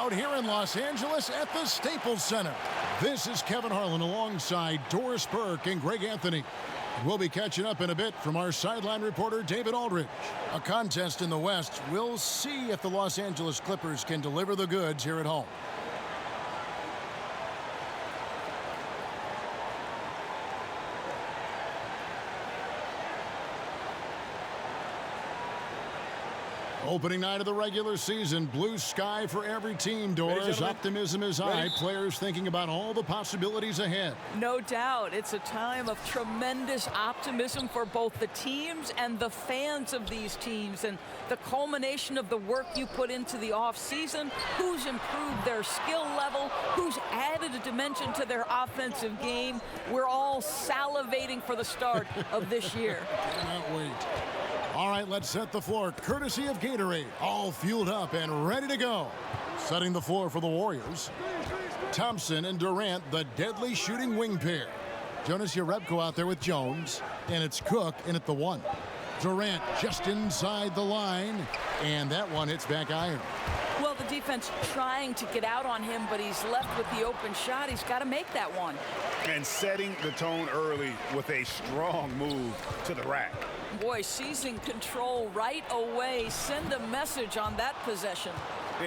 crowd here in Los Angeles at the Staples Center. This is Kevin Harlan alongside Doris Burke and Greg Anthony. We'll be catching up in a bit from our sideline reporter, David Aldridge. A contest in the West. We'll see if the Los Angeles Clippers can deliver the goods here at home. Opening night of the regular season, blue sky for every team, Doris. Optimism is high. Players thinking about all the possibilities ahead. No doubt. It's a time of tremendous optimism for both the teams and the fans of these teams. And the culmination of the work you put into the offseason, who's improved their skill level, who's added a dimension to their offensive game. We're all salivating for the start of this year. Cannot wait. All right, let's set the floor. Courtesy of Gatorade, all fueled up and ready to go. Setting the floor for the Warriors. Thompson and Durant, the deadly shooting wing pair. Jonas Jerebko out there with Jones, and it's Cook in at the one. Durant just inside the line, and that one hits back iron. Well, the defense trying to get out on him, but he's left with the open shot. He's got to make that one. And setting the tone early with a strong move to the rack. Boy, seizing control right away. Send a message on that possession.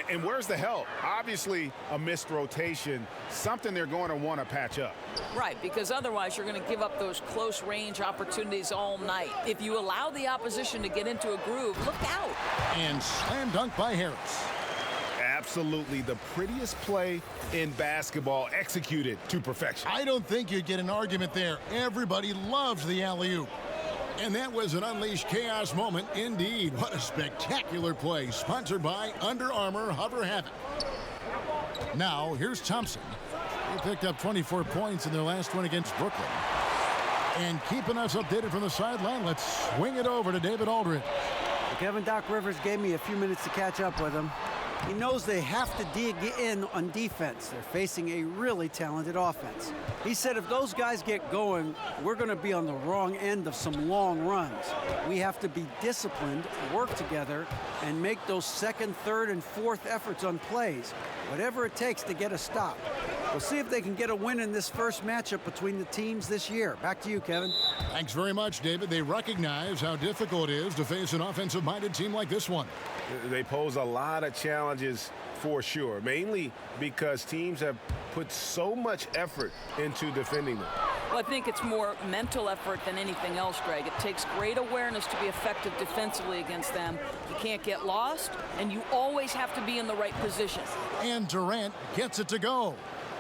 And where's the help? Obviously, a missed rotation, something they're going to want to patch up. Right, because otherwise you're going to give up those close range opportunities all night. If you allow the opposition to get into a groove, look out. And slam dunk by Harris. Absolutely the prettiest play in basketball, executed to perfection. I don't think you'd get an argument there. Everybody loves the alley-oop. And that was an unleashed chaos moment indeed. What a spectacular play, sponsored by Under Armour Hover Havoc. Now, here's Thompson. He picked up 24 points in their last one against Brooklyn. And keeping us updated from the sideline, let's swing it over to David Aldridge. Kevin Doc Rivers gave me a few minutes to catch up with him. He knows they have to dig in on defense. They're facing a really talented offense. He said if those guys get going, we're going to be on the wrong end of some long runs. We have to be disciplined, work together, and make those second, third, and fourth efforts on plays, whatever it takes to get a stop. We'll see if they can get a win in this first matchup between the teams this year. Back to you, Kevin. Thanks very much, David. They recognize how difficult it is to face an offensive-minded team like this one. They pose a lot of challenges for sure, mainly because teams have put so much effort into defending them. Well, I think it's more mental effort than anything else, Greg. It takes great awareness to be effective defensively against them. You can't get lost, and you always have to be in the right position. And Durant gets it to go.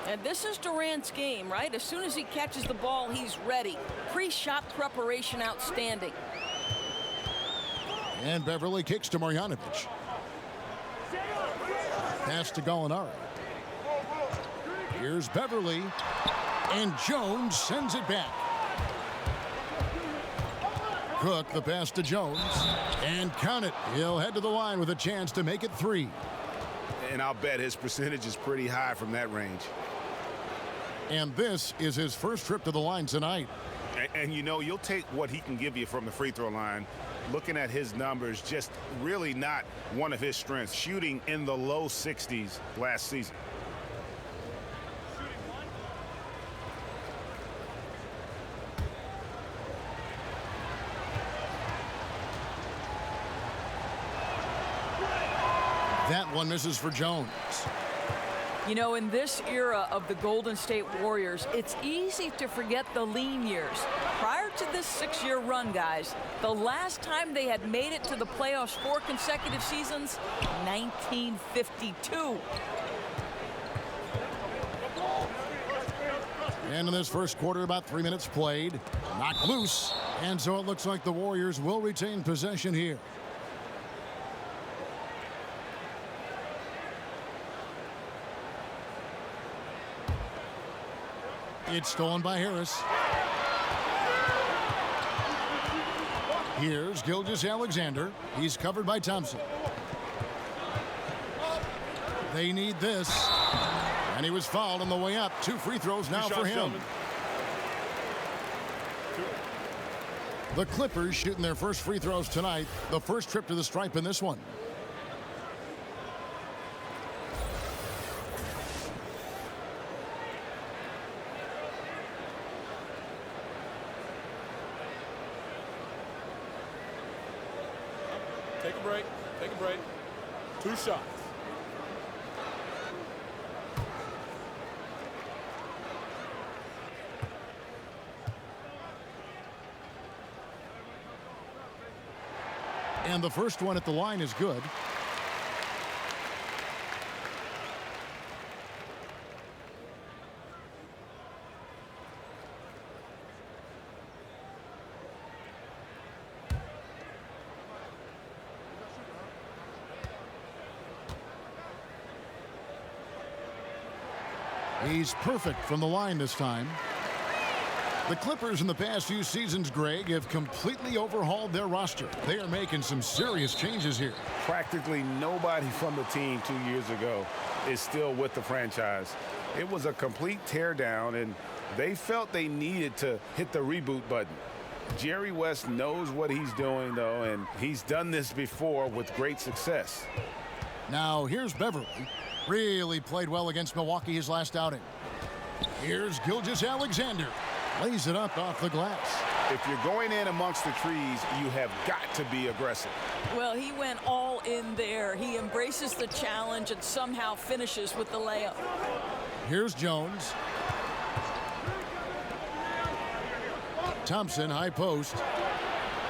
And this is Durant's game, right? As soon as he catches the ball, he's ready. Pre-shot preparation outstanding. And Beverly kicks to Marjanovic. Pass to Gallinari. Here's Beverly. And Jones sends it back. Cook, the pass to Jones. And count it. He'll head to the line with a chance to make it 3. And I'll bet his percentage is pretty high from that range. And this is his first trip to the line tonight. And you know, you'll take what he can give you from the free throw line. Looking at his numbers, just really not one of his strengths. Shooting in the low 60s last season. That one misses for Jones. You know, in this era of the Golden State Warriors, it's easy to forget the lean years. Prior to this 6-year run, guys, the last time they had made it to the playoffs 4 consecutive seasons, 1952. And in this first quarter, about 3 minutes played. Knocked loose. And so it looks like the Warriors will retain possession here. It's stolen by Harris. Here's Gilgeous-Alexander. He's covered by Thompson. They need this. And he was fouled on the way up. 2 free throws now for him. The Clippers shooting their first free throws tonight. The first trip to the stripe in this one. Take a break. Take a break. 2 shots. And the first one at the line is good. He's perfect from the line this time. The Clippers in the past few seasons, Greg, have completely overhauled their roster. They are making some serious changes here. Practically nobody from the team 2 years ago is still with the franchise. It was a complete teardown, and they felt they needed to hit the reboot button. Jerry West knows what he's doing, though, and he's done this before with great success. Now, here's Beverly. Really played well against Milwaukee his last outing. Here's Gilgeous-Alexander. Lays it up off the glass. If you're going in amongst the trees, you have got to be aggressive. Well, he went all in there. He embraces the challenge and somehow finishes with the layup. Here's Jones. Thompson, high post.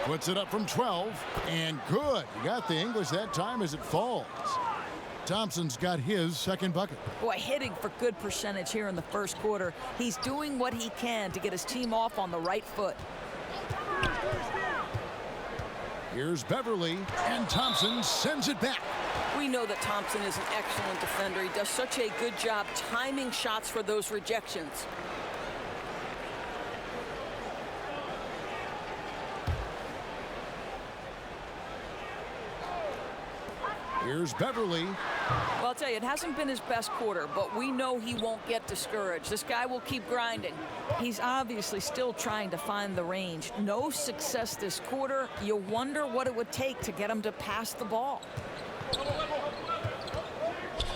Puts it up from 12. And good. He got the English that time as it falls. Thompson's got his second bucket. Boy, hitting for good percentage here in the first quarter. He's doing what he can to get his team off on the right foot. Here's Beverly, and Thompson sends it back. We know that Thompson is an excellent defender. He does such a good job timing shots for those rejections. Here's Beverly. Well, I'll tell you, it hasn't been his best quarter, but we know he won't get discouraged. This guy will keep grinding. He's obviously still trying to find the range. No success this quarter. You wonder what it would take to get him to pass the ball.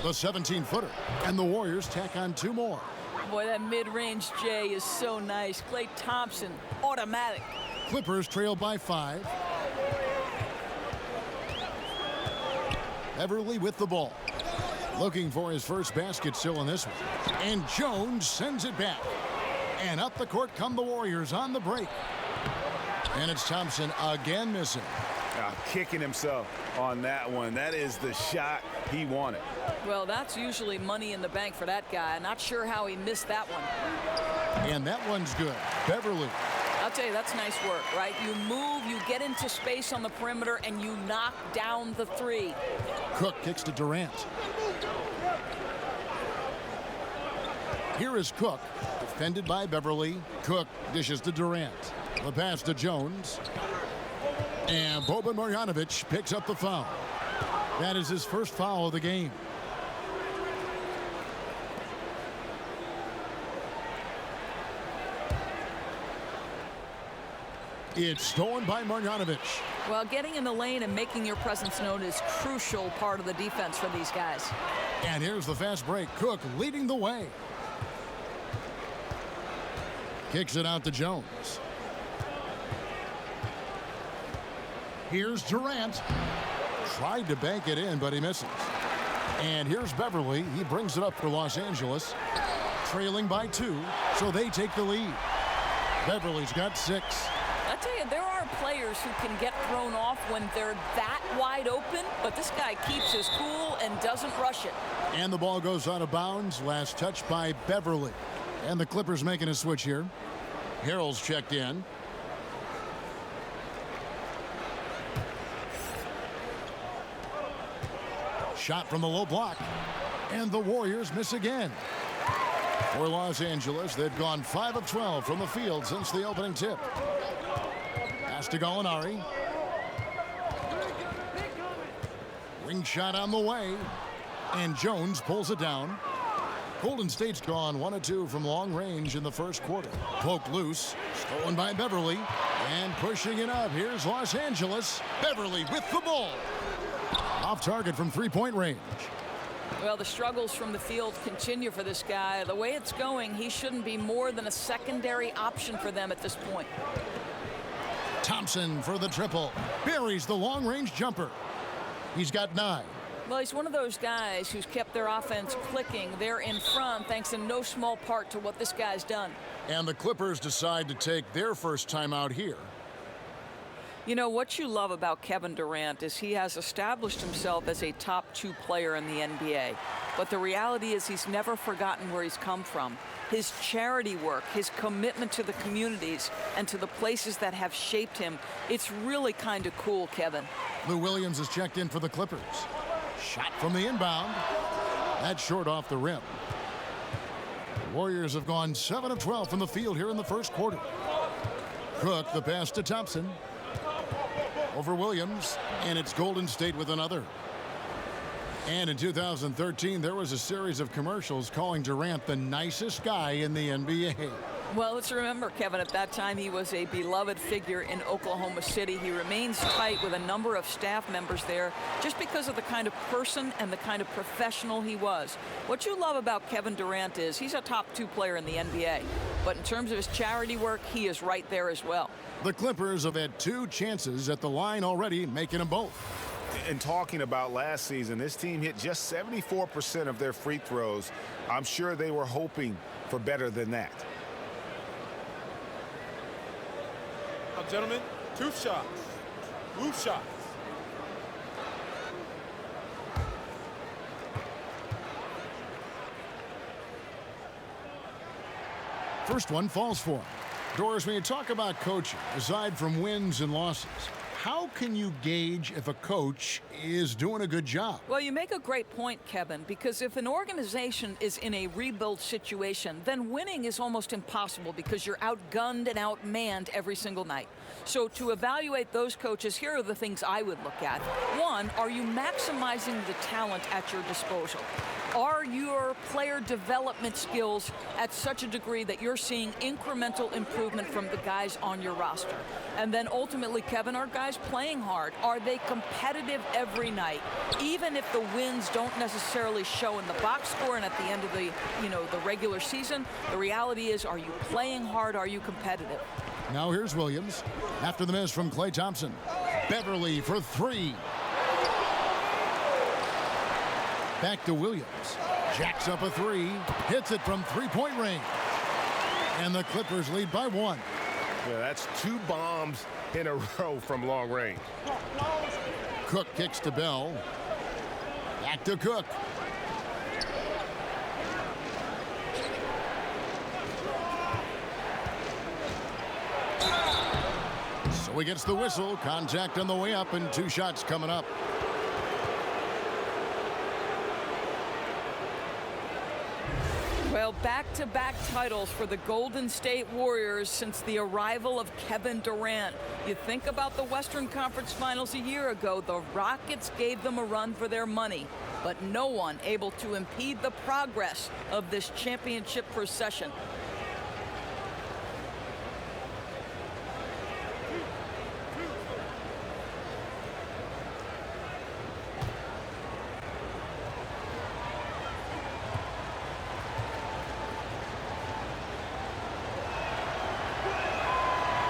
The 17-footer. And the Warriors tack on 2 more. Boy, that mid-range J is so nice. Klay Thompson, automatic. Clippers trail by 5. Beverly with the ball. Looking for his first basket still in this one. And Jones sends it back. And up the court come the Warriors on the break. And it's Thompson again missing. Kicking himself on that one. That is the shot he wanted. Well, that's usually money in the bank for that guy. Not sure how he missed that one. And that one's good. Beverly. I'll tell you, that's nice work, right? You move, you get into space on the perimeter, and you knock down the 3. Cook kicks to Durant. Here is Cook, defended by Beverly. Cook dishes to Durant. The pass to Jones. And Boban Marjanovic picks up the foul. That is his first foul of the game. It's stolen by Marjanovic. Well, getting in the lane and making your presence known is crucial part of the defense for these guys. And here's the fast break. Cook leading the way. Kicks it out to Jones. Here's Durant. Tried to bank it in, but he misses. And here's Beverly. He brings it up for Los Angeles. Trailing by 2, so they take the lead. Beverly's got 6. I tell you, there are players who can get thrown off when they're that wide open, but this guy keeps his cool and doesn't rush it. And the ball goes out of bounds. Last touch by Beverly. And the Clippers making a switch here. Harrell's checked in. Shot from the low block. And the Warriors miss again. For Los Angeles, they've gone 5 of 12 from the field since the opening tip. Pass to Gallinari. Ring shot on the way. And Jones pulls it down. Golden State's gone 1 of 2 from long range in the first quarter. Poked loose. Stolen by Beverly. And pushing it up. Here's Los Angeles. Beverly with the ball. Off target from 3-point range. Well, the struggles from the field continue for this guy. The way it's going, he shouldn't be more than a secondary option for them at this point. Thompson for the triple. Buries the long-range jumper. He's got 9. Well, he's one of those guys who's kept their offense clicking. They're in front thanks in no small part to what this guy's done. And the Clippers decide to take their first timeout here. You know, what you love about Kevin Durant is he has established himself as a top 2 player in the NBA. But the reality is he's never forgotten where he's come from. His charity work, his commitment to the communities and to the places that have shaped him, it's really kind of cool, Kevin. Lou Williams is checked in for the Clippers. Shot from the inbound. That's short off the rim. The Warriors have gone 7 of 12 from the field here in the first quarter. Cook, the pass to Thompson. Over Williams, and it's Golden State with another. And in 2013, there was a series of commercials calling Durant the nicest guy in the NBA. Well, let's remember, Kevin, at that time he was a beloved figure in Oklahoma City. He remains tight with a number of staff members there just because of the kind of person and the kind of professional he was. What you love about Kevin Durant is he's a top 2 player in the NBA. But in terms of his charity work, he is right there as well. The Clippers have had 2 chances at the line already, making them both. And talking about last season, this team hit just 74% of their free throws. I'm sure they were hoping for better than that. Now, gentlemen, 2 shots. Blue shots. First one falls for him. Doris, when you talk about coaching, aside from wins and losses, how can you gauge if a coach is doing a good job? Well, you make a great point, Kevin, because if an organization is in a rebuild situation, then winning is almost impossible because you're outgunned and outmanned every single night. So to evaluate those coaches, here are the things I would look at. 1, are you maximizing the talent at your disposal? Are your player development skills at such a degree that you're seeing incremental improvement from the guys on your roster? And then ultimately, Kevin, are guys playing hard? Are they competitive every night? Even if the wins don't necessarily show in the box score and at the end of the regular season, the reality is, are you playing hard? Are you competitive? Now here's Williams. After the miss from Klay Thompson. Beverly for 3. Back to Williams. Jacks up a 3. Hits it from 3-point range. And the Clippers lead by 1. Yeah, that's 2 bombs in a row from long range. Cook kicks to Bell. Back to Cook. So he gets the whistle. Contact on the way up and 2 shots coming up. Well, back-to-back titles for the Golden State Warriors since the arrival of Kevin Durant. You think about the Western Conference Finals a year ago, the Rockets gave them a run for their money, but no one able to impede the progress of this championship procession.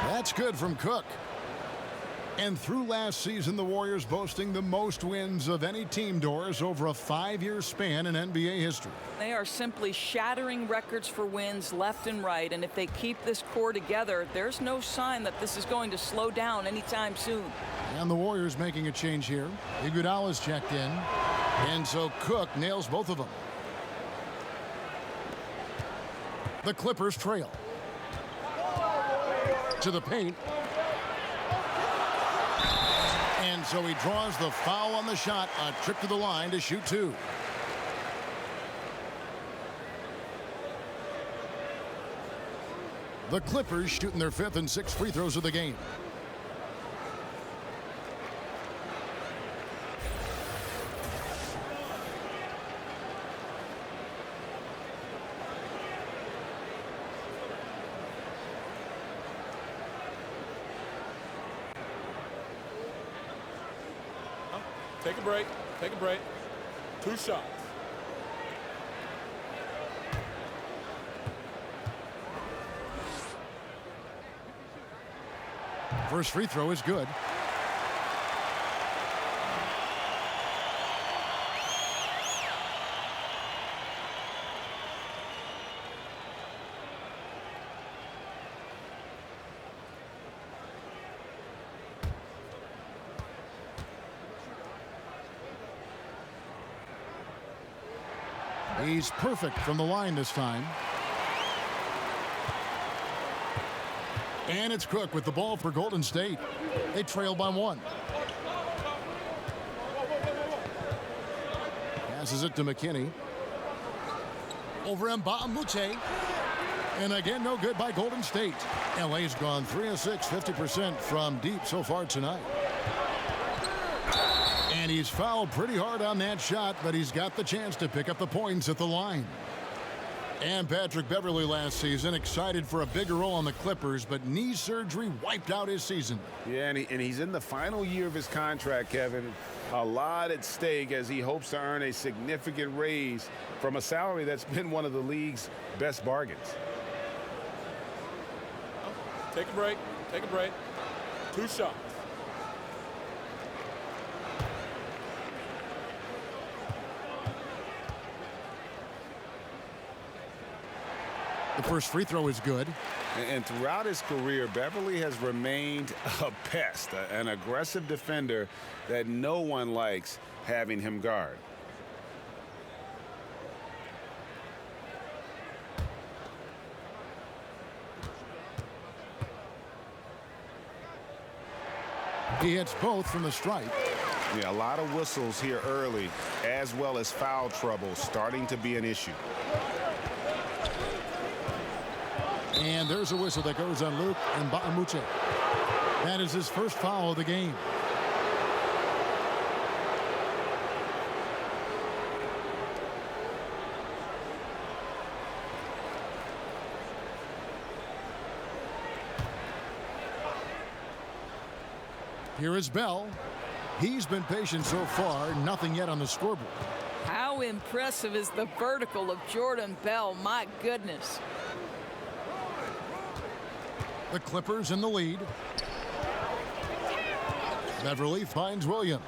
That's good from Cook. And through last season, the Warriors boasting the most wins of any team, Doris, over a 5-year span in NBA history. They are simply shattering records for wins left and right, and if they keep this core together, there's no sign that this is going to slow down anytime soon. And the Warriors making a change here. Iguodala's checked in, and so Cook nails both of them. The Clippers trail. To the paint. And so he draws the foul on the shot. A trip to the line to shoot 2. The Clippers shooting their 5th and 6th free throws of the game. Take a break. Take a break. 2 shots. First free throw is good. He's perfect from the line this time. And it's Cook with the ball for Golden State. They trail by 1. Passes it to McKinney. Over Mbah a Moute. And again, no good by Golden State. LA's gone 3 of 6, 50% from deep so far tonight. And he's fouled pretty hard on that shot, but he's got the chance to pick up the points at the line. And Patrick Beverley last season excited for a bigger role on the Clippers, but knee surgery wiped out his season. Yeah, and he's in the final year of his contract, Kevin. A lot at stake as he hopes to earn a significant raise from a salary that's been one of the league's best bargains. Take a break. Take a break. 2 shots. The first free throw is good. And throughout his career, Beverley has remained a pest, an aggressive defender that no one likes having him guard. He hits both from the stripe. Yeah, a lot of whistles here early, as well as foul trouble starting to be an issue. And there's a whistle that goes on Luke Mbah a Moute. That is his first foul of the game. Here is Bell. He's been patient so far, nothing yet on the scoreboard. How impressive is the vertical of Jordan Bell? My goodness. The Clippers in the lead. Beverley finds Williams.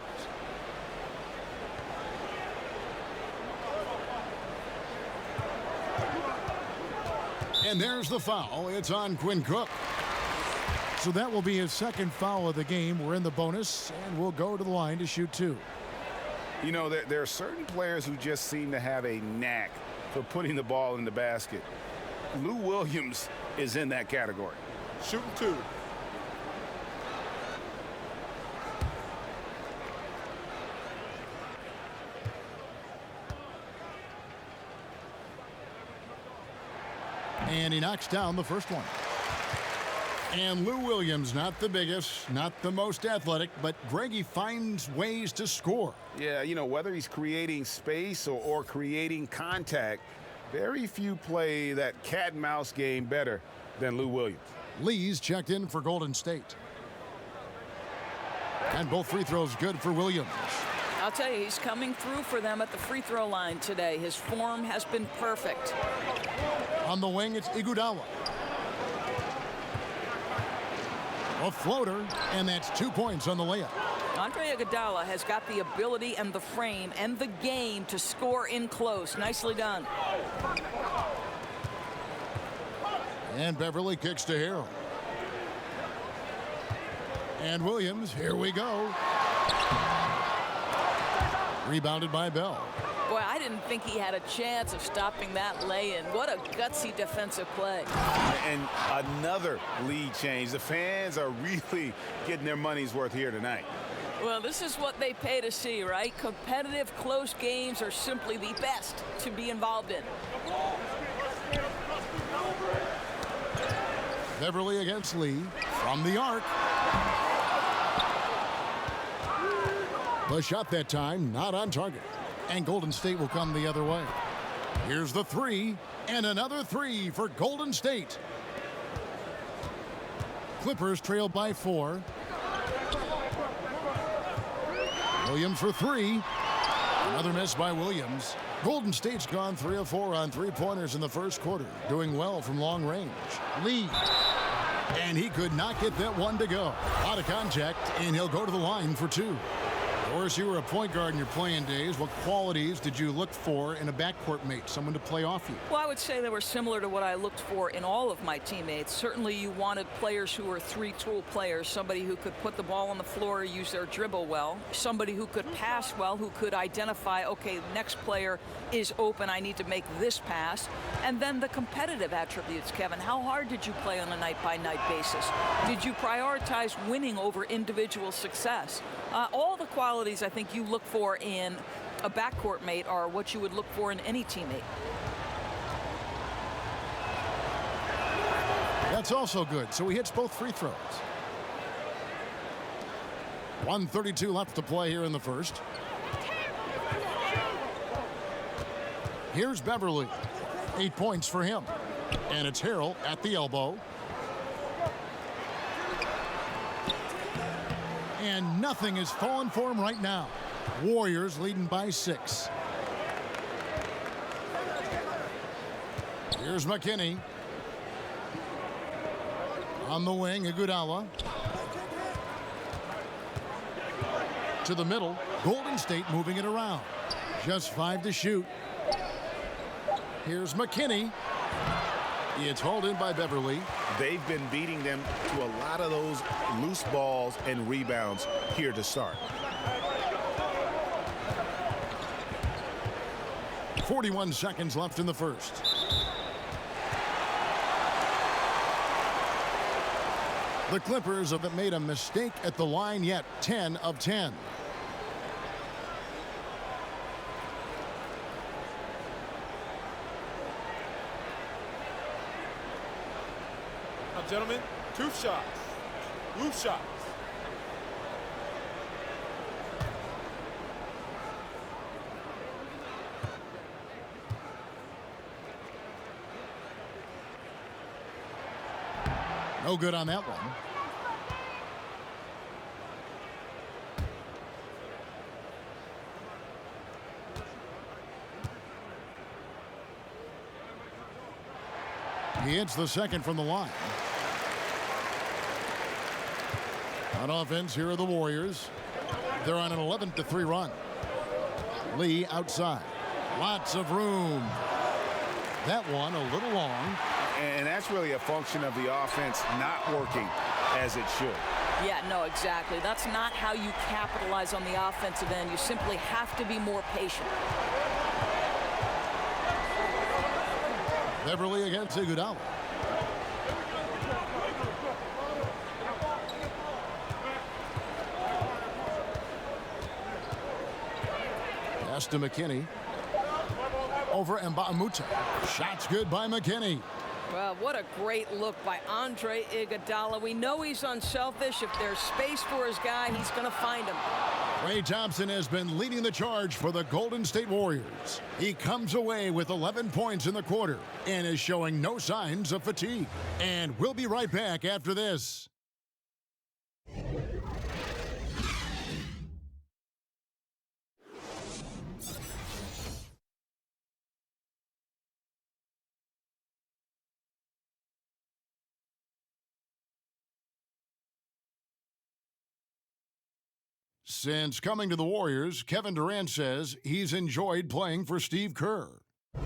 And there's the foul. It's on Quinn Cook. So that will be his second foul of the game. We're in the bonus, and we'll go to the line to shoot 2. You know, there are certain players who just seem to have a knack for putting the ball in the basket. Lou Williams is in that category. Shooting 2. And he knocks down the first one. And Lou Williams, not the biggest, not the most athletic, but Greggy finds ways to score. Yeah, you know, whether he's creating space or creating contact, very few play that cat and mouse game better than Lou Williams. Lee's checked in for Golden State. And both free throws good for Williams. I'll tell you, he's coming through for them at the free throw line today. His form has been perfect. On the wing, it's Iguodala. A floater, and that's 2 points on the layup. Andre Iguodala has got the ability and the frame and the game to score in close. Nicely done. And Beverley kicks to Harrell. And Williams, here we go. Rebounded by Bell. Boy, I didn't think he had a chance of stopping that lay-in. What a gutsy defensive play. And another lead change. The fans are really getting their money's worth here tonight. Well, this is what they pay to see, right? Competitive, close games are simply the best to be involved in. Beverley against Lee from the arc. The shot that time, not on target. And Golden State will come the other way. Here's the 3, and another 3 for Golden State. Clippers trail by 4. Williams for 3. Another miss by Williams. Golden State's gone 3 of 4 on three-pointers in the first quarter, doing well from long range. Lee. And he could not get that one to go. Out of contact, and he'll go to the line for 2. Doris, you were a point guard in your playing days. What qualities did you look for in a backcourt mate, someone to play off you? Well, I would say they were similar to what I looked for in all of my teammates. Certainly you wanted players who were three-tool players, somebody who could put the ball on the floor, use their dribble well, somebody who could pass well, who could identify, okay, next player is open, I need to make this pass. And then the competitive attributes, Kevin. How hard did you play on a night-by-night basis? Did you prioritize winning over individual success? All the qualities I think you look for in a backcourt mate are what you would look for in any teammate. That's also good. So he hits both free throws. 1:32 left to play here in the first. Here's Beverly. 8 points for him. And it's Harrell at the elbow. And nothing is falling for him right now. Warriors leading by 6. Here's McKinney. On the wing, Iguodala. To the middle. Golden State moving it around. Just 5 to shoot. Here's McKinney. It's hauled in by Beverly. They've been beating them to a lot of those loose balls and rebounds here to start. 41 seconds left in the first. The Clippers haven't made a mistake at the line yet. 10 of 10. Now, gentlemen, 2 shots. Loose shots. No good on that one. He hits the second from the line. On offense, here are the Warriors. They're on an 11-3 run. Lee outside. Lots of room. That one a little long. And that's really a function of the offense not working as it should. Yeah, no, exactly. That's not how you capitalize on the offensive end. You simply have to be more patient. Beverly against Iguodala. Pass to McKinney. Over Mbamute. Shots good by McKinney. Well, what a great look by Andre Iguodala. We know he's unselfish. If there's space for his guy, he's going to find him. Klay Thompson has been leading the charge for the Golden State Warriors. He comes away with 11 points in the quarter and is showing no signs of fatigue. And we'll be right back after this. Since coming to the Warriors, Kevin Durant says he's enjoyed playing for Steve Kerr. I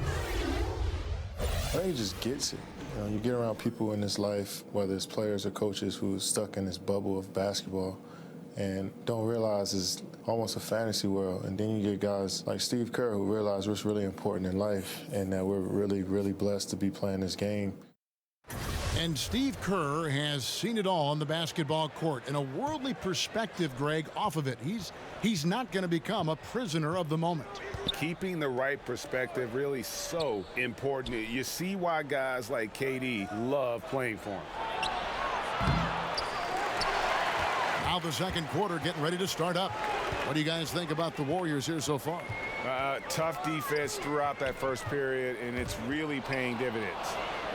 think he just gets it. You know, you get around people in this life, whether it's players or coaches, who's stuck in this bubble of basketball and don't realize it's almost a fantasy world. And then you get guys like Steve Kerr who realize what's really important in life and that we're really, really blessed to be playing this game. And Steve Kerr has seen it all on the basketball court. In a worldly perspective, Greg, off of it, he's not going to become a prisoner of the moment. Keeping the right perspective really so important. You see why guys like KD love playing for him. Now the second quarter getting ready to start up. What do you guys think about the Warriors here so far? Tough defense throughout that first period, and it's really paying dividends.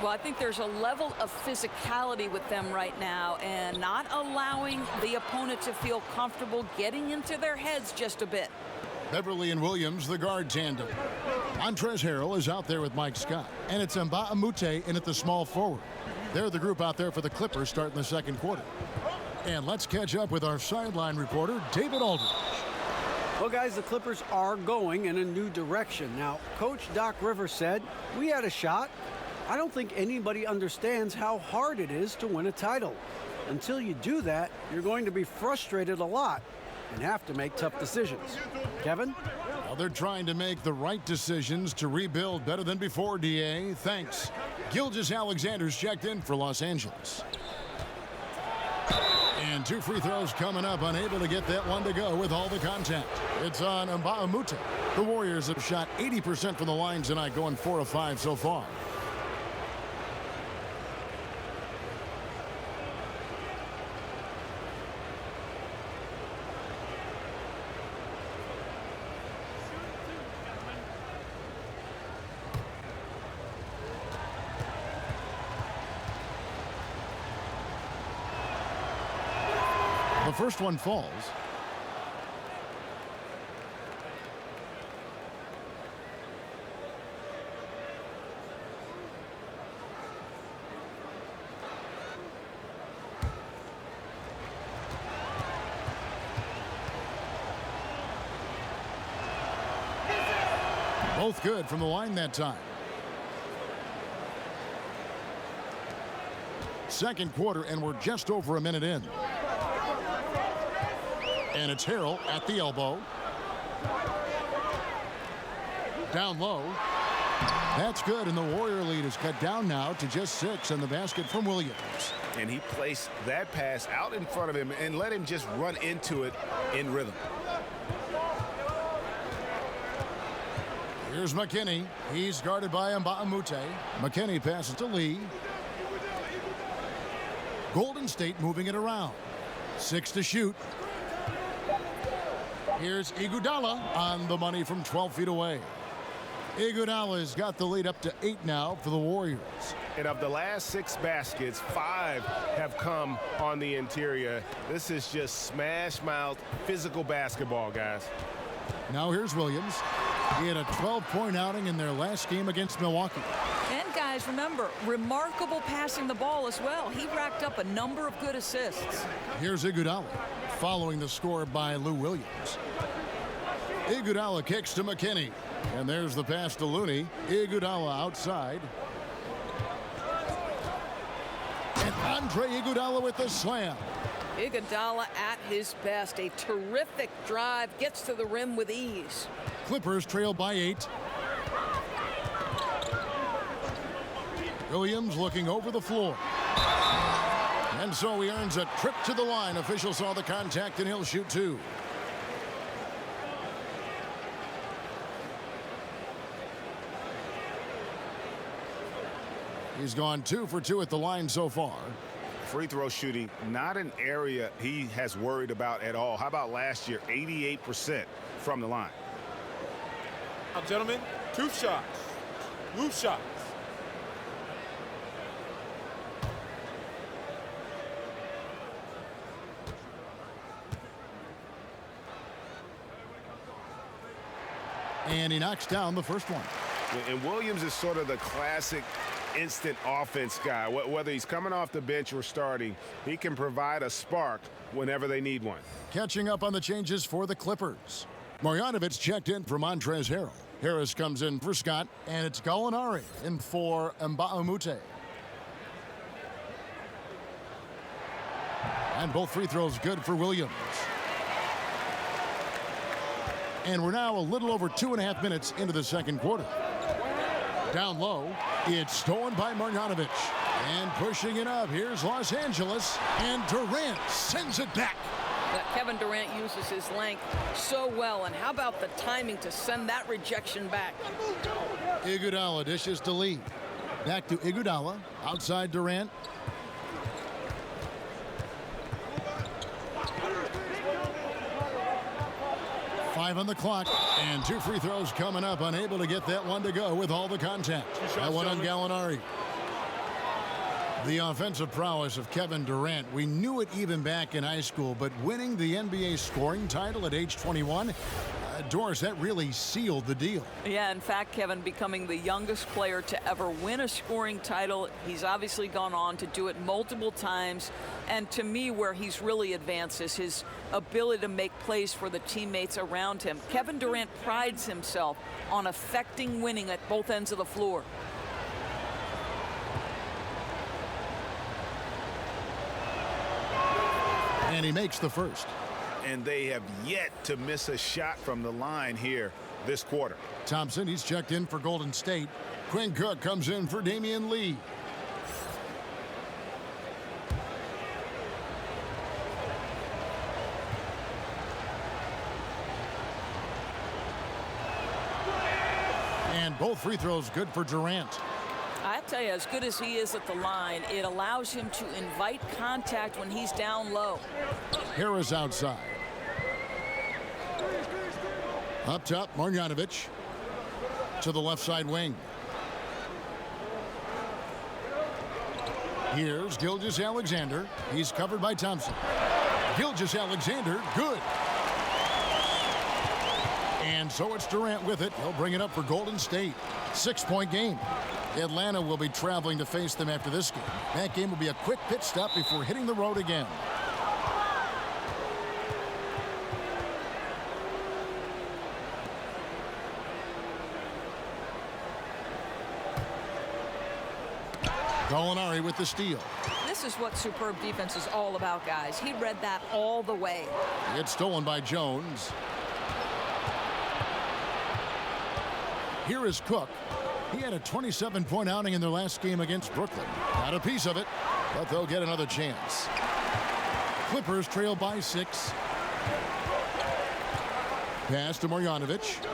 Well, I think there's a level of physicality with them right now and not allowing the opponent to feel comfortable getting into their heads just a bit. Beverly and Williams, the guard tandem. Montrezl Harrell is out there with Mike Scott. And it's Mbamute in at the small forward. They're the group out there for the Clippers starting the second quarter. And let's catch up with our sideline reporter, David Aldridge. Well, guys, the Clippers are going in a new direction. Now, Coach Doc Rivers said, we had a shot. I don't think anybody understands how hard it is to win a title. Until you do that, you're going to be frustrated a lot and have to make tough decisions. Kevin? Well, they're trying to make the right decisions to rebuild better than before, DA. Thanks. Gilgeous-Alexander's checked in for Los Angeles. And 2 free throws coming up, unable to get that one to go with all the contact. It's on Mbah a Moute. The Warriors have shot 80% from the line tonight, going 4 of 5 so far. The first one falls. Both good from the line that time. Second quarter, and we're just over a minute in. And it's Harrell at the elbow. Down low. That's good, and the Warrior lead is cut down now to just 6 on the basket from Williams. And he placed that pass out in front of him and let him just run into it in rhythm. Here's McKinney. He's guarded by Mbah a Moute. McKinney passes to Lee. Golden State moving it around. 6 to shoot. Here's Iguodala on the money from 12 feet away. Iguodala's got the lead up to 8 now for the Warriors. And of the last 6 baskets, 5 have come on the interior. This is just smash-mouth physical basketball, guys. Now here's Williams. He had a 12-point outing in their last game against Milwaukee. And guys, remember, remarkable passing the ball as well. He racked up a number of good assists. Here's Iguodala, following the score by Lou Williams. Iguodala kicks to McKinney. And there's the pass to Looney. Iguodala outside. And Andre Iguodala with the slam. Iguodala at his best. A terrific drive. Gets to the rim with ease. Clippers trail by 8. Williams looking over the floor. And so he earns a trip to the line. Officials saw the contact, and he'll shoot 2. He's gone 2 for 2 at the line so far. Free throw shooting, not an area he has worried about at all. How about last year, 88% from the line? Now, gentlemen, 2 shots. Loose shots. And he knocks down the first one. And Williams is sort of the classic instant offense guy. Whether he's coming off the bench or starting, he can provide a spark whenever they need one. Catching up on the changes for the Clippers. Marjanovic checked in for Montrezl Harrell. Harris comes in for Scott, and it's Gallinari in for Mbah a Moute. And both free throws good for Williams. And we're now a little over 2.5 minutes into the second quarter. Down low, it's stolen by Marjanovic. And pushing it up, here's Los Angeles. And Durant sends it back. Kevin Durant uses his length so well. And how about the timing to send that rejection back? Iguodala dishes to Lee. Back to Iguodala. Outside Durant. Five on the clock, and 2 free throws coming up. Unable to get that one to go with all the contact. That one on Gallinari. The offensive prowess of Kevin Durant. We knew it even back in high school, but winning the NBA scoring title at age 21, Doris, that really sealed the deal. Yeah, in fact, Kevin, becoming the youngest player to ever win a scoring title. He's obviously gone on to do it multiple times. And to me, where he's really advanced is his ability to make plays for the teammates around him. Kevin Durant prides himself on affecting winning at both ends of the floor. And he makes the first. And they have yet to miss a shot from the line here this quarter. Thompson, he's checked in for Golden State. Quinn Cook comes in for Damian Lee. And both free throws good for Durant. I tell you, as good as he is at the line, it allows him to invite contact when he's down low. Harris outside. Up top, Marjanovic to the left side wing. Here's Gilgeous-Alexander. He's covered by Thompson. Gilgeous-Alexander, good. And so it's Durant with it. He'll bring it up for Golden State. 6-point game. Atlanta will be traveling to face them after this game. That game will be a quick pit stop before hitting the road again. Gallinari with the steal. This is what superb defense is all about, guys. He read that all the way. It's stolen by Jones. Here is Cook. He had a 27-point outing in their last game against Brooklyn. Got a piece of it, but they'll get another chance. Clippers trail by 6. Pass to Marjanovic.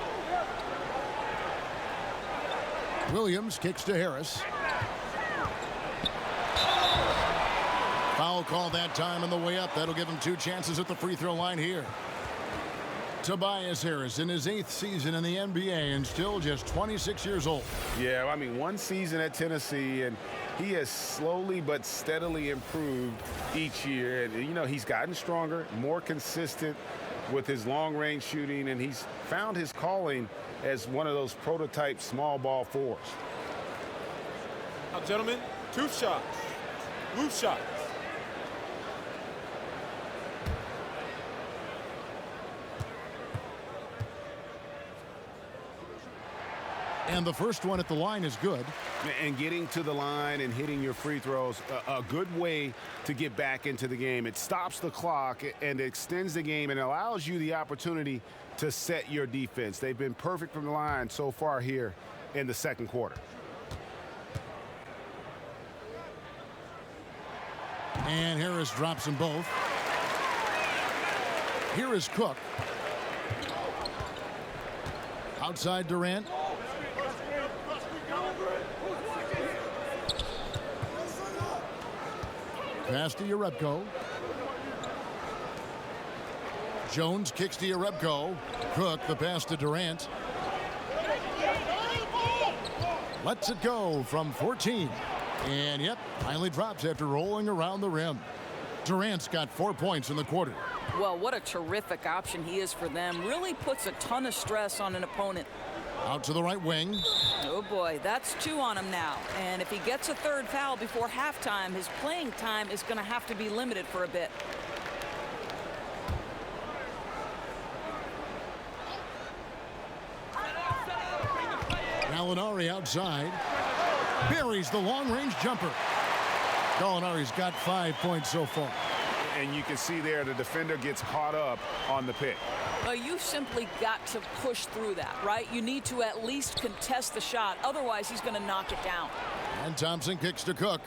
Williams kicks to Harris. Foul call that time on the way up. That'll give him 2 chances at the free throw line here. Tobias Harris in his 8th season in the NBA and still just 26 years old. Yeah, I mean, 1 season at Tennessee, and he has slowly but steadily improved each year. And, you know, he's gotten stronger, more consistent with his long-range shooting, and he's found his calling as one of those prototype small ball fours. Now, gentlemen, 2 shots. Loose shots. And the first one at the line is good. And getting to the line and hitting your free throws, a good way to get back into the game. It stops the clock and extends the game and allows you the opportunity to set your defense. They've been perfect from the line so far here in the second quarter. And Harris drops them both. Here is Cook. Outside Durant. Pass to Jerebko. Jones kicks to Jerebko. Cook, the pass to Durant. Lets it go from 14. And yep, finally drops after rolling around the rim. Durant's got 4 points in the quarter. Well, what a terrific option he is for them. Really puts a ton of stress on an opponent. Out to the right wing. Oh boy, that's 2 on him now. And if he gets a 3rd foul before halftime, his playing time is going to have to be limited for a bit. Gallinari outside. Buries the long-range jumper. Gallinari's got 5 points so far. And you can see there the defender gets caught up on the pick. Well, you simply got to push through that, right? You need to at least contest the shot. Otherwise, he's going to knock it down. And Thompson kicks to Cook.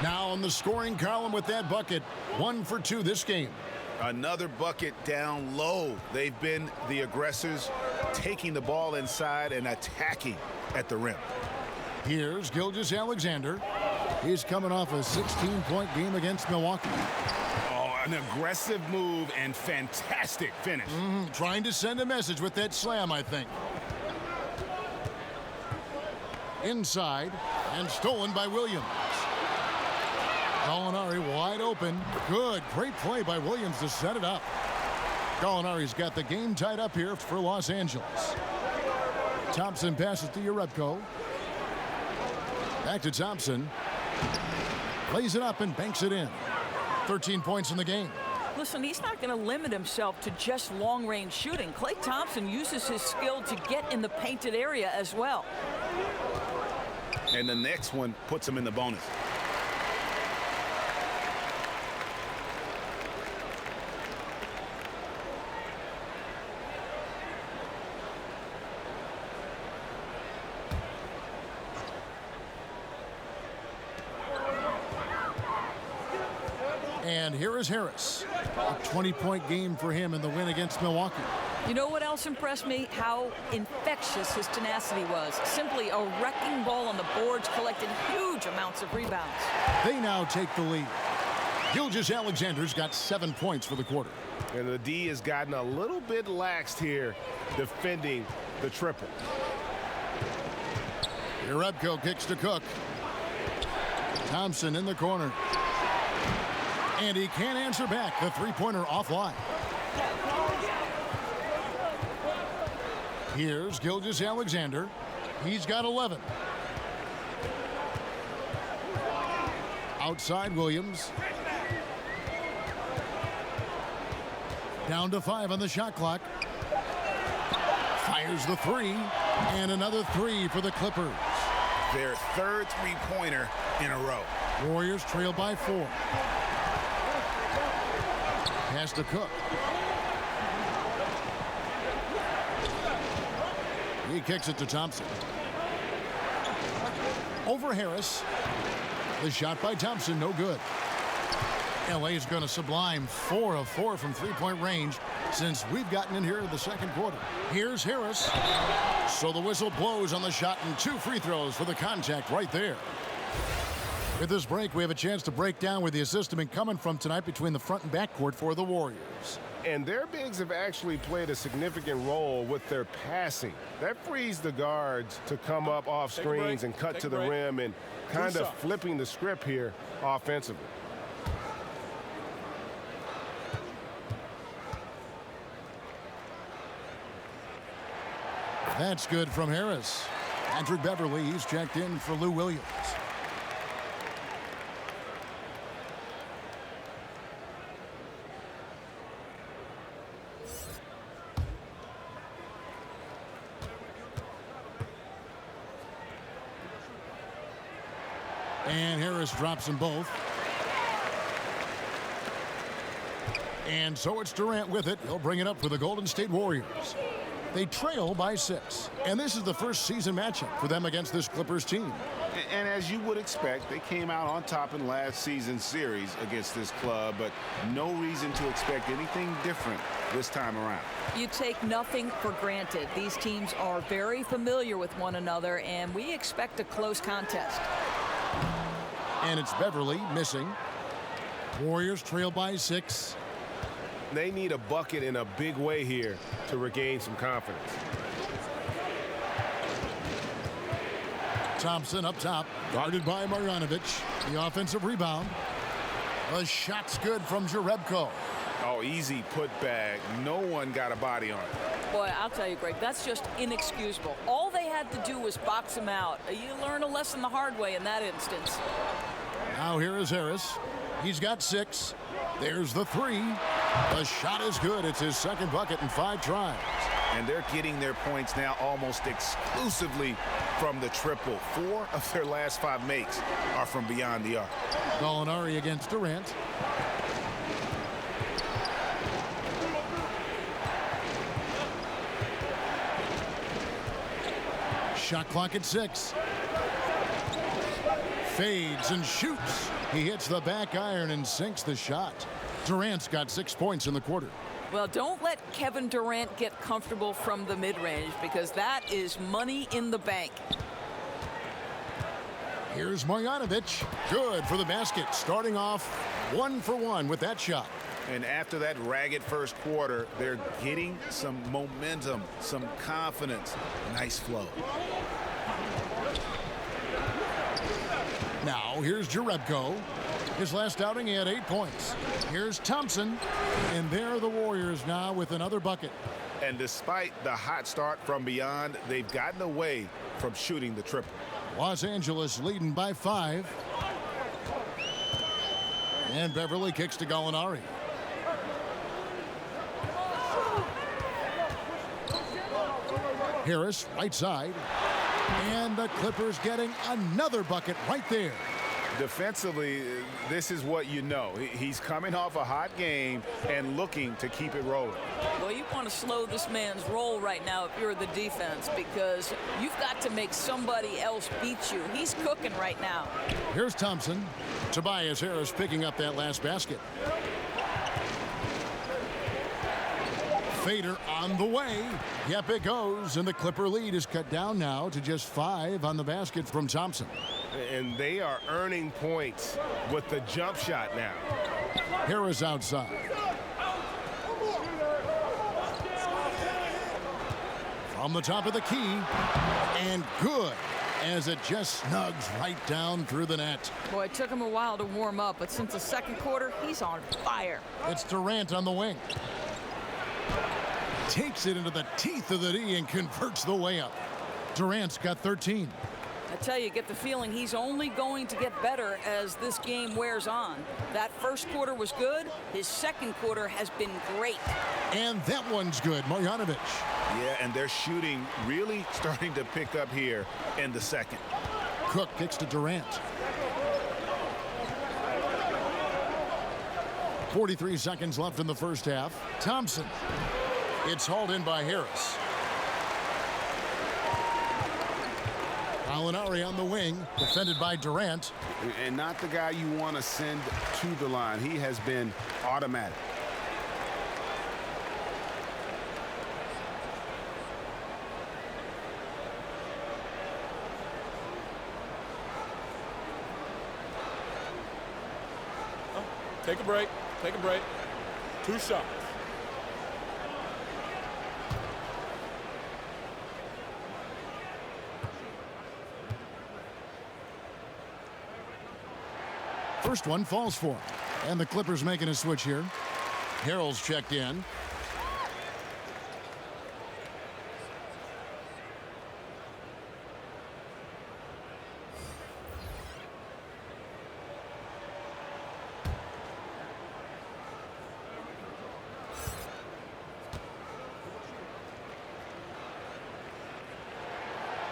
Now on the scoring column with that bucket. 1 for 2 this game. Another bucket down low. They've been the aggressors, taking the ball inside and attacking at the rim. Here's Gilgeous-Alexander. He's coming off a 16-point game against Milwaukee. Oh, an aggressive move and fantastic finish. Trying to send a message with that slam, I think. Inside and stolen by Williams. Gallinari wide open. Good. Great play by Williams to set it up. Gallinari's got the game tied up here for Los Angeles. Thompson passes to Jerebko. Back to Thompson. Lays it up and banks it in. 13 points in the game. Listen, he's not going to limit himself to just long-range shooting. Klay Thompson uses his skill to get in the painted area as well. And the next one puts him in the bonus. And here is Harris. A 20-point game for him in the win against Milwaukee. You know what else impressed me? How infectious his tenacity was. Simply a wrecking ball on the boards, collected huge amounts of rebounds. They now take the lead. Gilgeous-Alexander's got 7 points for the quarter. And the D has gotten a little bit laxed here defending the triple. Jerebko kicks to Cook. Thompson in the corner. And he can't answer back. The three-pointer offline. Here's Gilgeous-Alexander. He's got 11. Outside Williams. Down to 5 on the shot clock. Fires the three. And another three for the Clippers. Their third three-pointer in a row. Warriors trail by 4. Pass to Cook. He kicks it to Thompson. Over Harris. The shot by Thompson, no good. LA is going to sublime 4 of 4 from three-point range since we've gotten in here in the second quarter. Here's Harris. So the whistle blows on the shot and 2 free throws for the contact right there. With this break, we have a chance to break down where the assist has been coming from tonight between the front and back court for the Warriors. And their bigs have actually played a significant role with their passing. That frees the guards to come up off screens and cut to the rim and kind of flipping the script here offensively. That's good from Harris. Patrick Beverly, he's checked in for Lou Williams. And Harris drops them both. And so it's Durant with it. He'll bring it up for the Golden State Warriors. They trail by 6. And this is the first season matchup for them against this Clippers team. And as you would expect, they came out on top in last season's series against this club, but no reason to expect anything different this time around. You take nothing for granted. These teams are very familiar with one another, and we expect a close contest. And it's Beverly missing. Warriors trail by 6. They need a bucket in a big way here to regain some confidence. Thompson up top, guarded by Marjanovic. The offensive rebound. The shot's good from Jerebko. Oh, easy putback. No one got a body on it. Boy, I'll tell you, Greg, that's just inexcusable. All they had to do was box him out. You learn a lesson the hard way in that instance. Now here is Harris. He's got 6. There's the 3. The shot is good. It's his second bucket in 5 tries. And they're getting their points now almost exclusively from the triple. 4 of their last 5 makes are from beyond the arc. Gallinari against Durant. Shot clock at 6. Fades and shoots. He hits the back iron and sinks the shot. Durant's got 6 points in the quarter. Well, don't let Kevin Durant get comfortable from the mid-range, because that is money in the bank. Here's Marjanovic. Good for the basket. Starting off 1 for 1 with that shot. And after that ragged first quarter, they're getting some momentum, some confidence. Nice flow. Now here's Jerebko. His last outing, he had 8 points. Here's Thompson, and there are the Warriors now with another bucket. And despite the hot start from beyond, they've gotten away from shooting the triple. Los Angeles leading by 5. And Beverly kicks to Gallinari. Harris, right side. And the Clippers getting another bucket right there. Defensively, this is what you know. He's coming off a hot game and looking to keep it rolling. Well, you want to slow this man's roll right now if you're the defense, because you've got to make somebody else beat you. He's cooking right now. Here's Thompson. Tobias Harris picking up that last basket. Fader on the way. Yep, it goes. And the Clipper lead is cut down now to just 5 on the basket from Thompson. And they are earning points with the jump shot now. Harris outside. From the top of the key. And good, as it just snugs right down through the net. Boy, it took him a while to warm up, but since the second quarter, he's on fire. It's Durant on the wing. Takes it into the teeth of the D and converts the layup. Durant's got 13. I tell you, get the feeling he's only going to get better as this game wears on. That first quarter was good. His second quarter has been great. And that one's good. Marjanovic. Yeah, and their shooting really starting to pick up here in the second. Cook kicks to Durant. 43 seconds left in the first half. Thompson. It's hauled in by Harris. Gallinari on the wing, defended by Durant. And not the guy you want to send to the line. He has been automatic. Take a break. Take a break. 2 shots. First one falls for him. And the Clippers making a switch here. Harrell's checked in.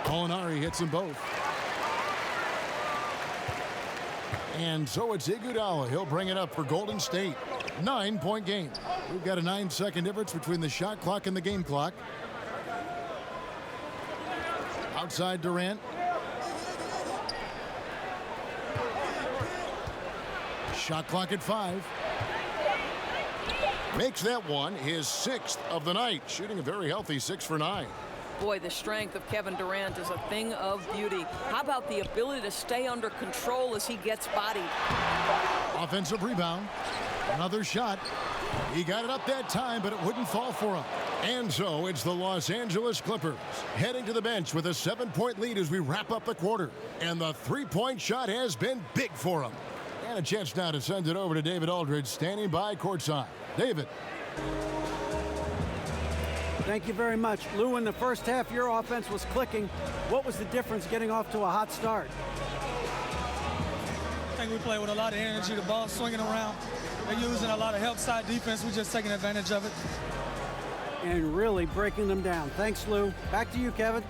Gallinari hits them both. And so it's Iguodala. He'll bring it up for Golden State. 9-point game. We've got a 9-second difference between the shot clock and the game clock. Outside Durant. Shot clock at 5. Makes that one his 6th of the night. Shooting a very healthy 6 for 9. Boy, the strength of Kevin Durant is a thing of beauty. How about the ability to stay under control as he gets bodied? Offensive rebound. Another shot. He got it up that time, but it wouldn't fall for him. And so it's the Los Angeles Clippers heading to the bench with a 7-point lead as we wrap up the quarter. And the 3-point shot has been big for him. And a chance now to send it over to David Aldridge, standing by courtside. David. Thank you very much. Lou, in the first half, your offense was clicking. What was the difference getting off to a hot start? I think we play with a lot of energy, the ball swinging around. They're using a lot of help side defense. We're just taking advantage of it. And really breaking them down. Thanks, Lou. Back to you, Kevin.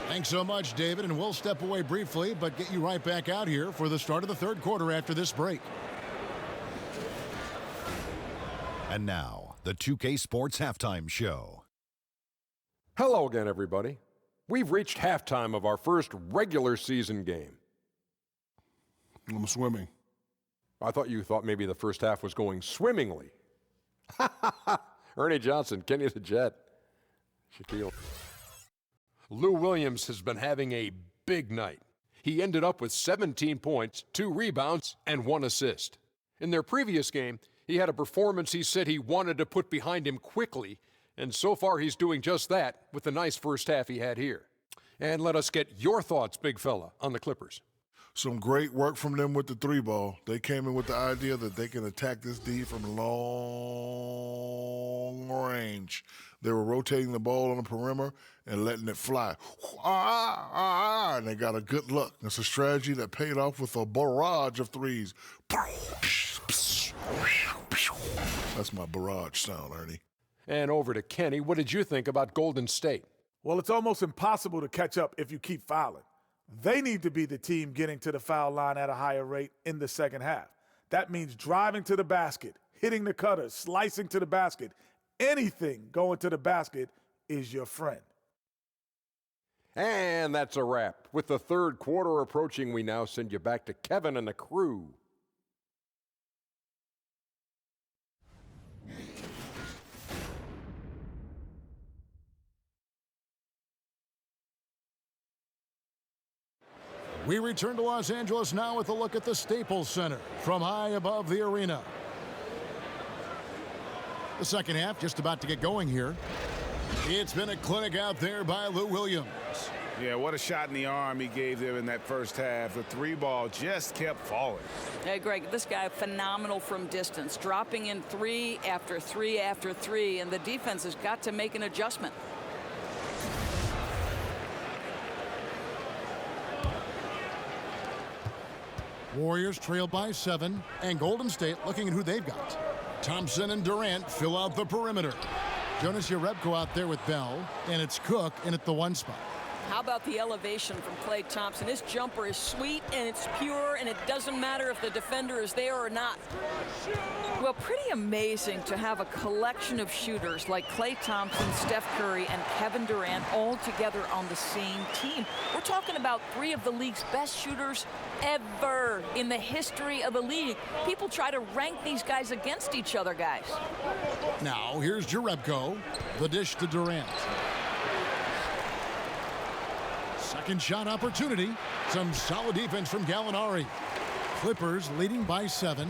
Thanks so much, David. And we'll step away briefly, but get you right back out here for the start of the third quarter after this break. And now, the 2K Sports Halftime Show. Hello again, everybody. We've reached halftime of our first regular season game. I'm swimming. I thought you thought maybe the first half was going swimmingly. Ernie Johnson, Kenny the Jet, Shaquille. Lou Williams has been having a big night. He ended up with 17 points, 2 rebounds, and 1 assist. In their previous game, he had a performance he said he wanted to put behind him quickly, and so far he's doing just that with the nice first half he had here. And let us get your thoughts, big fella, on the Clippers. Some great work from them with the 3-ball. They came in with the idea that they can attack this D from long range. They were rotating the ball on the perimeter and letting it fly. And they got a good look. It's a strategy that paid off with a barrage of threes. That's my barrage sound, Ernie. And over to Kenny. What did you think about Golden State? Well, it's almost impossible to catch up if you keep fouling. They need to be the team getting to the foul line at a higher rate in the second half. That means driving to the basket, hitting the cutters, slicing to the basket. Anything going to the basket is your friend. And that's a wrap. With the third quarter approaching, we now send you back to Kevin and the crew. We return to Los Angeles now with a look at the Staples Center from high above the arena. The second half just about to get going here. It's been a clinic out there by Lou Williams. Yeah, what a shot in the arm he gave them in that first half. The 3-ball just kept falling. Hey, Greg, this guy phenomenal from distance, dropping in 3 after 3 after 3, and the defense has got to make an adjustment. Warriors trail by 7, and Golden State looking at who they've got. Thompson and Durant fill out the perimeter. Jonas Jerebko out there with Bell, and it's Cook in at the 1 spot. How about the elevation from Klay Thompson? His jumper is sweet and it's pure, and it doesn't matter if the defender is there or not. Well, pretty amazing to have a collection of shooters like Klay Thompson, Steph Curry, and Kevin Durant all together on the same team. We're talking about 3 of the league's best shooters ever in the history of the league. People try to rank these guys against each other, guys. Now, here's Jerebko. The dish to Durant. Second shot opportunity. Some solid defense from Gallinari. Clippers leading by 7.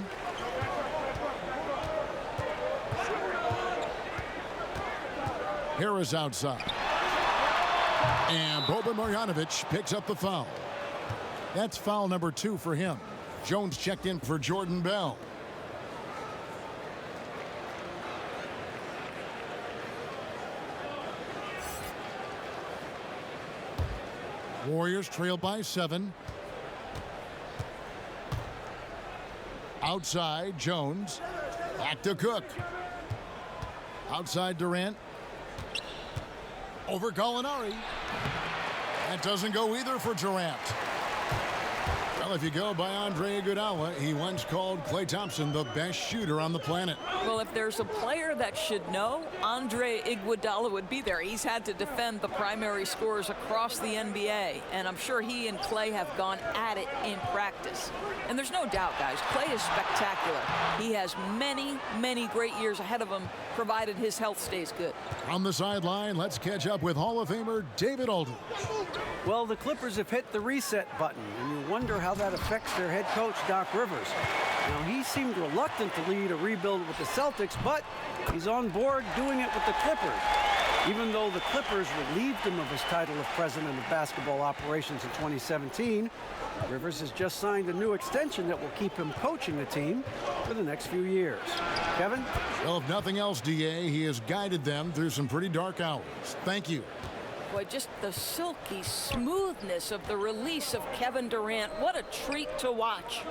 Harris outside. And Boban Marjanovic picks up the foul. That's foul number 2 for him. Jones checked in for Jordan Bell. Warriors trail by 7. Outside, Jones. Back to Cook. Outside, Durant. Over Gallinari. That doesn't go either for Durant. Well, if you go by Andre Iguodala, he once called Klay Thompson the best shooter on the planet. Well, if there's a player that should know, Andre Iguodala would be there. He's had to defend the primary scorers across the NBA, and I'm sure he and Klay have gone at it in practice. And there's no doubt, guys, Klay is spectacular. He has many, many great years ahead of him, provided his health stays good. On the sideline, let's catch up with Hall of Famer David Aldridge. Well, the Clippers have hit the reset button, and you wonder how that affects their head coach, Doc Rivers. Now, he seemed reluctant to lead a rebuild with the Celtics, but he's on board doing it with the Clippers. Even though the Clippers relieved him of his title of president of basketball operations in 2017, Rivers has just signed a new extension that will keep him coaching the team for the next few years. Kevin? Well, if nothing else, DA, he has guided them through some pretty dark hours. Thank you. Boy, just the silky smoothness of the release of Kevin Durant. What a treat to watch.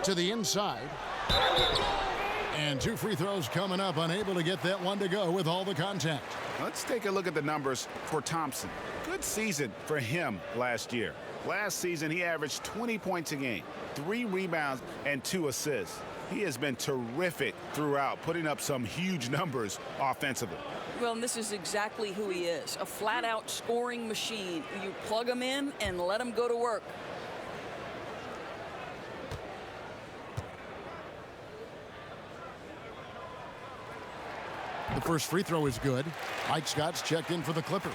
To the inside. And 2 free throws coming up, unable to get that one to go with all the contact. Let's take a look at the numbers for Thompson. Good season for him last year. Last season, he averaged 20 points a game, 3 rebounds, and 2 assists. He has been terrific throughout, putting up some huge numbers offensively. Well, and this is exactly who he is, a flat-out scoring machine. You plug him in and let him go to work. The first free throw is good. Mike Scott's checked in for the Clippers.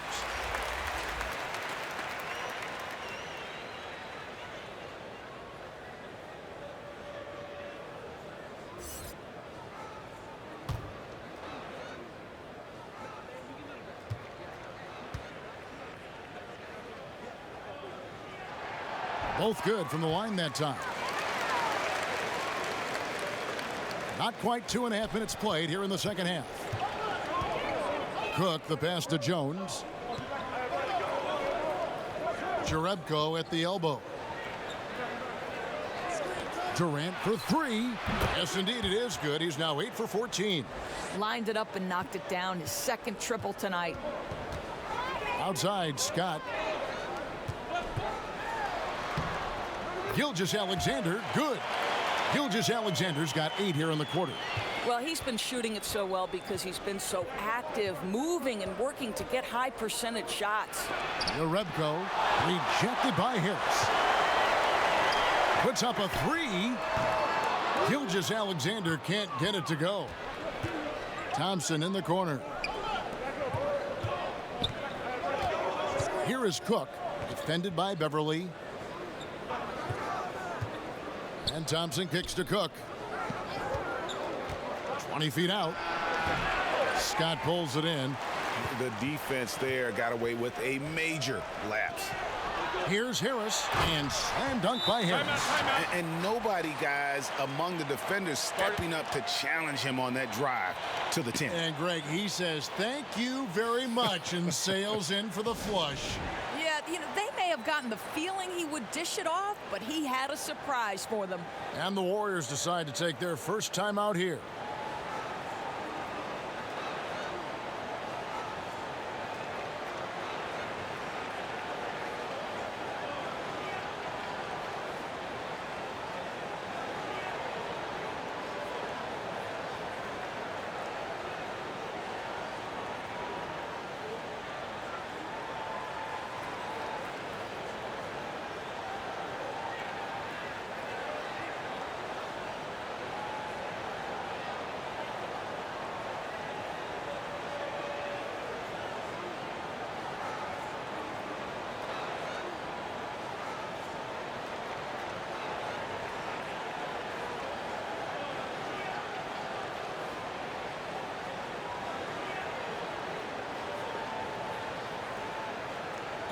Both good from the line that time. Not quite 2.5 minutes played here in the second half. Cook, the pass to Jones. Jerebko at the elbow. Durant for three. Yes, indeed, it is good. He's now 8 for 14. Lined it up and knocked it down. His second triple tonight. Outside, Scott. Gilgeous-Alexander, good. Gilgeous-Alexander's got 8 here in the quarter. Well, he's been shooting it so well because he's been so active, moving and working to get high percentage shots. Jerebko rejected by Harris. Puts up a 3. Gilgeous-Alexander can't get it to go. Thompson in the corner. Here is Cook, defended by Beverly. And Thompson kicks to Cook. 20 feet out. Scott pulls it in. The defense there got away with a major lapse. Here's Harris, and slam dunk by Harris. And nobody, guys, among the defenders stepping up to challenge him on that drive to the 10. And Greg, he says, thank you very much, and sails in for the flush. Yeah, they may have gotten the feeling he would dish it off, but he had a surprise for them. And the Warriors decide to take their first time out here.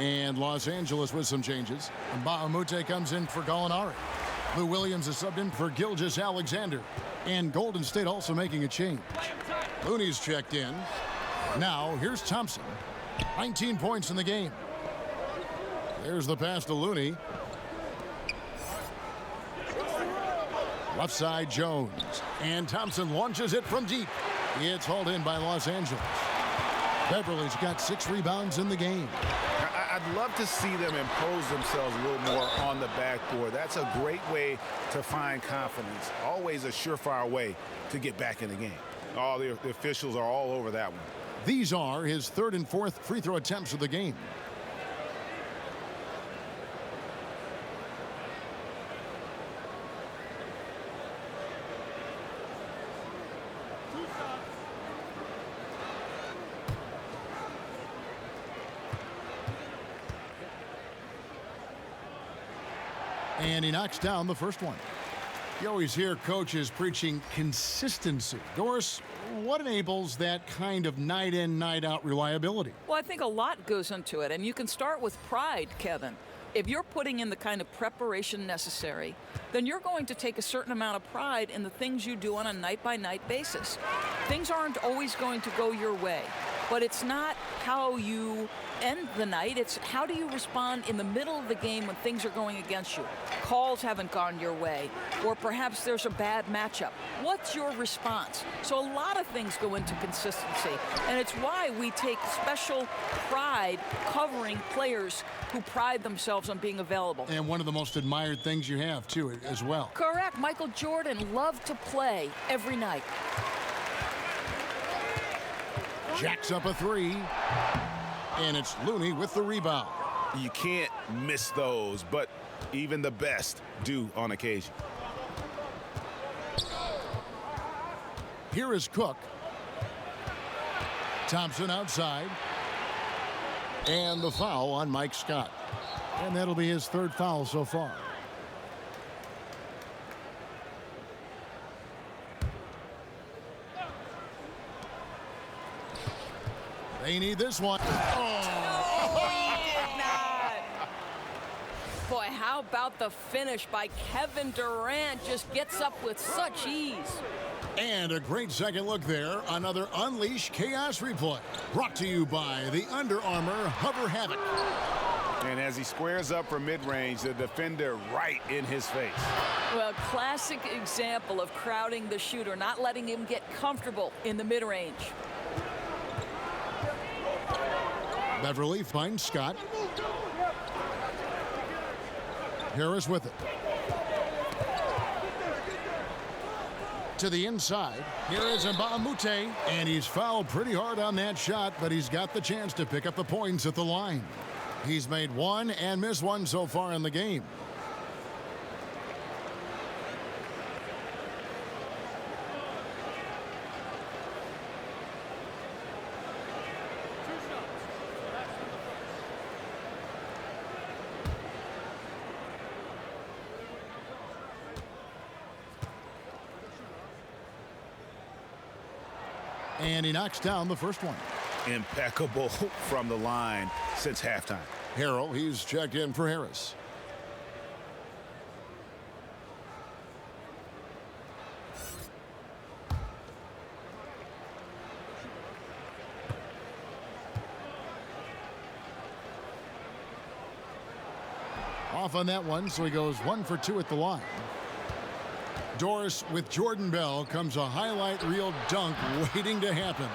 And Los Angeles with some changes. And Bahamute comes in for Gallinari. Lou Williams is subbed in for Gilgeous-Alexander. And Golden State also making a change. Looney's checked in. Now, here's Thompson. 19 points in the game. There's the pass to Looney. Left side, Jones. And Thompson launches it from deep. It's hauled in by Los Angeles. Beverly's got 6 rebounds in the game. I'd love to see them impose themselves a little more on the backboard. That's a great way to find confidence. Always a surefire way to get back in the game. All the officials are all over that one. These are his 3rd and 4th free throw attempts of the game. And he knocks down the first one. You always hear coaches preaching consistency. Doris, what enables that kind of night in, night out reliability? Well, I think a lot goes into it, and you can start with pride, Kevin. If you're putting in the kind of preparation necessary, then you're going to take a certain amount of pride in the things you do on a night-by-night basis. Things aren't always going to go your way, but it's not how you end the night. It's how do you respond in the middle of the game when things are going against you. Calls haven't gone your way, or perhaps there's a bad matchup. What's your response? So a lot of things go into consistency, and it's why we take special pride covering players who pride themselves on being available. And one of the most admired things you have, too, as well. Correct. Michael Jordan loved to play every night. Jacks up a 3. And it's Looney with the rebound. You can't miss those, but even the best do on occasion. Here is Cook. Thompson outside. And the foul on Mike Scott. And that'll be his 3rd foul so far. They need this one. Oh, he did not. Boy, how How about the finish by Kevin Durant? Just gets up with such ease. And a great second look there. Another Unleash Chaos replay. Brought to you by the Under Armour Hover Havoc. And as he squares up for mid-range, the defender right in his face. Well, classic example of crowding the shooter, not letting him get comfortable in the mid-range. Beverly finds Scott. Harris with it. To the inside. Here is Mbah a Moute, and he's fouled pretty hard on that shot, but he's got the chance to pick up the points at the line. He's made one and missed one so far in the game. And he knocks down the first one. Impeccable from the line since halftime. Harrell, he's checked in for Harris. Off on that one, so he goes 1 for 2 at the line. Doris with Jordan Bell comes a highlight reel dunk waiting to happen.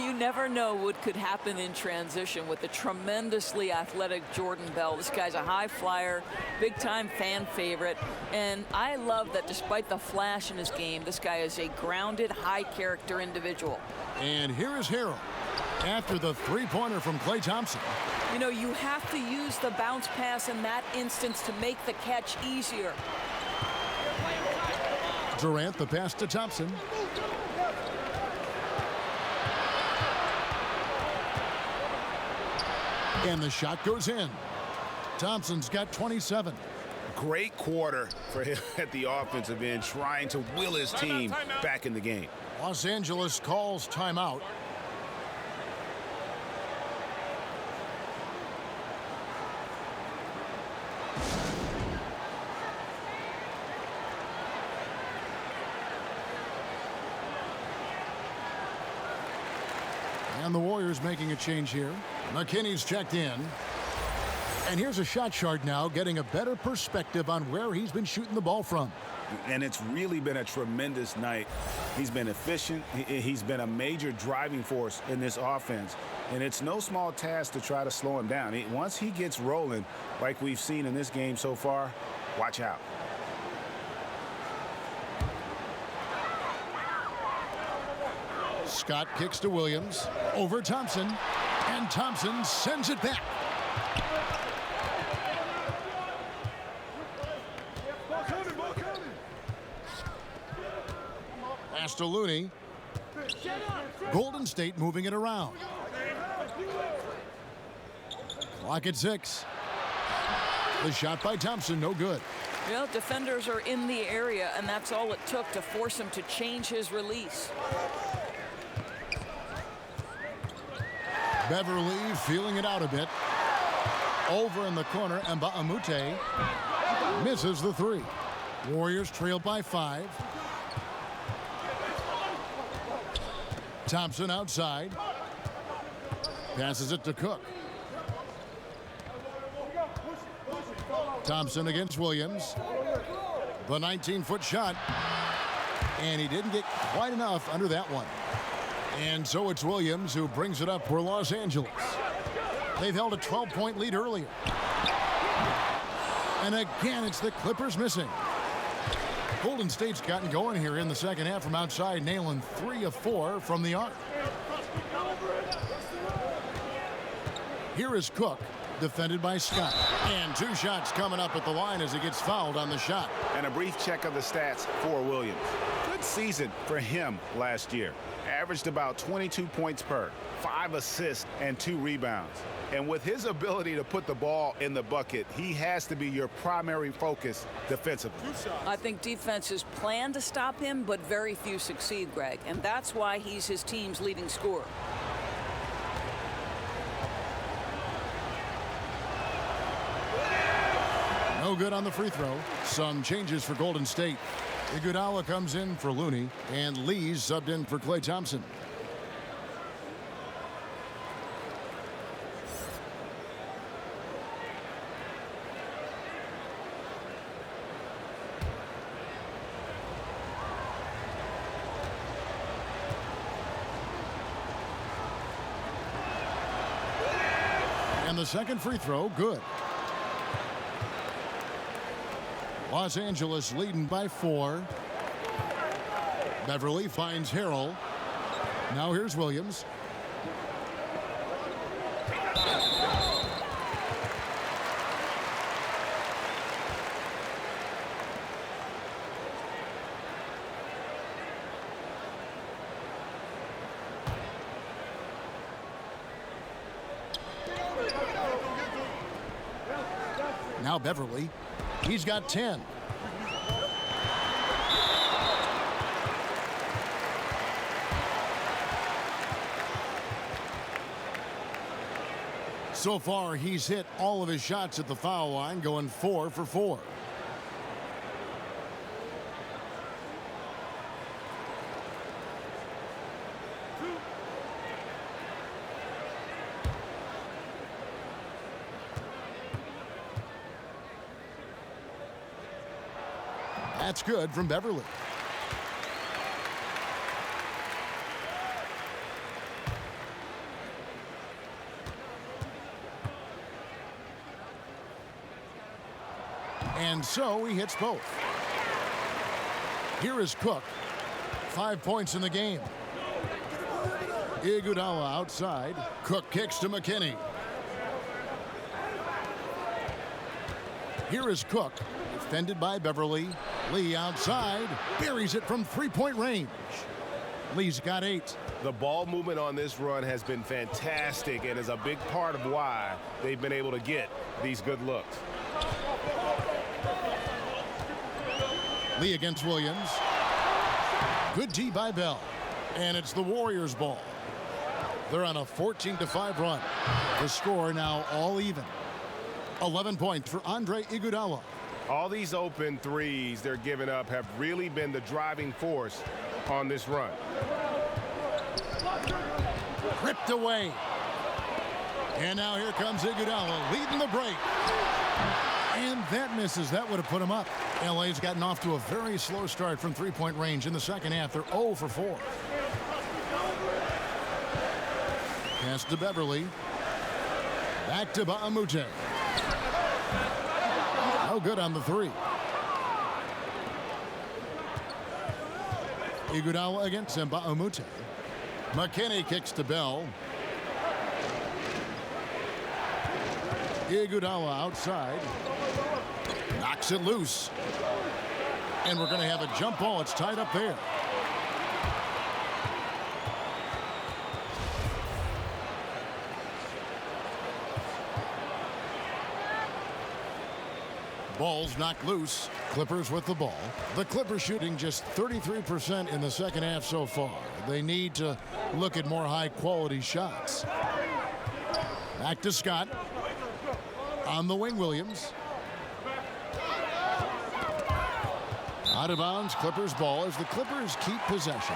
You never know what could happen in transition with the tremendously athletic Jordan Bell. This guy's a high flyer, big-time fan favorite, and I love that despite the flash in his game, this guy is a grounded, high-character individual. And here is Harrell after the three-pointer from Klay Thompson. You know, you have to use the bounce pass in that instance to make the catch easier. Durant, the pass to Thompson. And the shot goes in. Thompson's got 27. Great quarter for him at the offensive end, trying to will his team back in the game. Los Angeles calls timeout. And the Warriors making a change here. McKinney's checked in. And here's a shot chart now, getting a better perspective on where he's been shooting the ball from. And it's really been a tremendous night. He's been efficient. He's been a major driving force in this offense. And it's no small task to try to slow him down. Once he gets rolling, like we've seen in this game so far, watch out. Scott kicks to Williams, over Thompson, and Thompson sends it back. Pass to Looney. Golden State moving it around. Clock at 6. The shot by Thompson, no good. Well, defenders are in the area, and that's all it took to force him to change his release. Beverly feeling it out a bit. Over in the corner, Mbah a Moute misses the 3. Warriors trail by 5. Thompson outside. Passes it to Cook. Thompson against Williams. The 19-foot shot. And he didn't get quite enough under that one. And so it's Williams who brings it up for Los Angeles. They've held a 12-point lead earlier. And again, it's the Clippers missing. Golden State's gotten going here in the second half from outside, nailing 3 of 4 from the arc. Here is Cook, defended by Scott. And 2 shots coming up at the line as he gets fouled on the shot. And a brief check of the stats for Williams. Good season for him last year. Averaged about 22 points per, 5 assists, and 2 rebounds. And with his ability to put the ball in the bucket, he has to be your primary focus defensively. I think defenses plan to stop him, but very few succeed, Greg. And that's why he's his team's leading scorer. No No good on the free throw. Some changes for Golden State. Iguodala comes in for Looney, and Lee's subbed in for Klay Thompson. And the second free throw, good. Los Angeles leading by 4. Beverly finds Harrell. Now here's Williams. Now Beverly. He's got 10. So far, he's hit all of his shots at the foul line, going 4 for 4. That's good from Beverly. And so he hits both. Here is Cook. 5 points in the game. Iguodala outside. Cook kicks to McKinney. Here is Cook. Defended by Beverly. Lee outside. Buries it from three-point range. Lee's got 8. The ball movement on this run has been fantastic and is a big part of why they've been able to get these good looks. Lee against Williams. Good D by Bell. And it's the Warriors' ball. They're on a 14-5 run. The score now all even. 11 points for Andre Iguodala. All these open threes they're giving up have really been the driving force on this run. Ripped away. And now here comes Iguodala leading the break. And that misses. That would have put him up. LA's gotten off to a very slow start from three-point range in the second half. They're 0 for 4. Pass to Beverly. Back to Ba'amute. No good on the three. Iguodala against Ba'amute. McKinney kicks to Bell. Iguodala outside. Knocks it loose. And we're going to have a jump ball. It's tied up there. Ball's knocked loose. Clippers with the ball. The Clippers shooting just 33% in the second half so far. They need to look at more high-quality shots. Back to Scott. On the wing, Williams. Out of bounds, Clippers ball as the Clippers keep possession.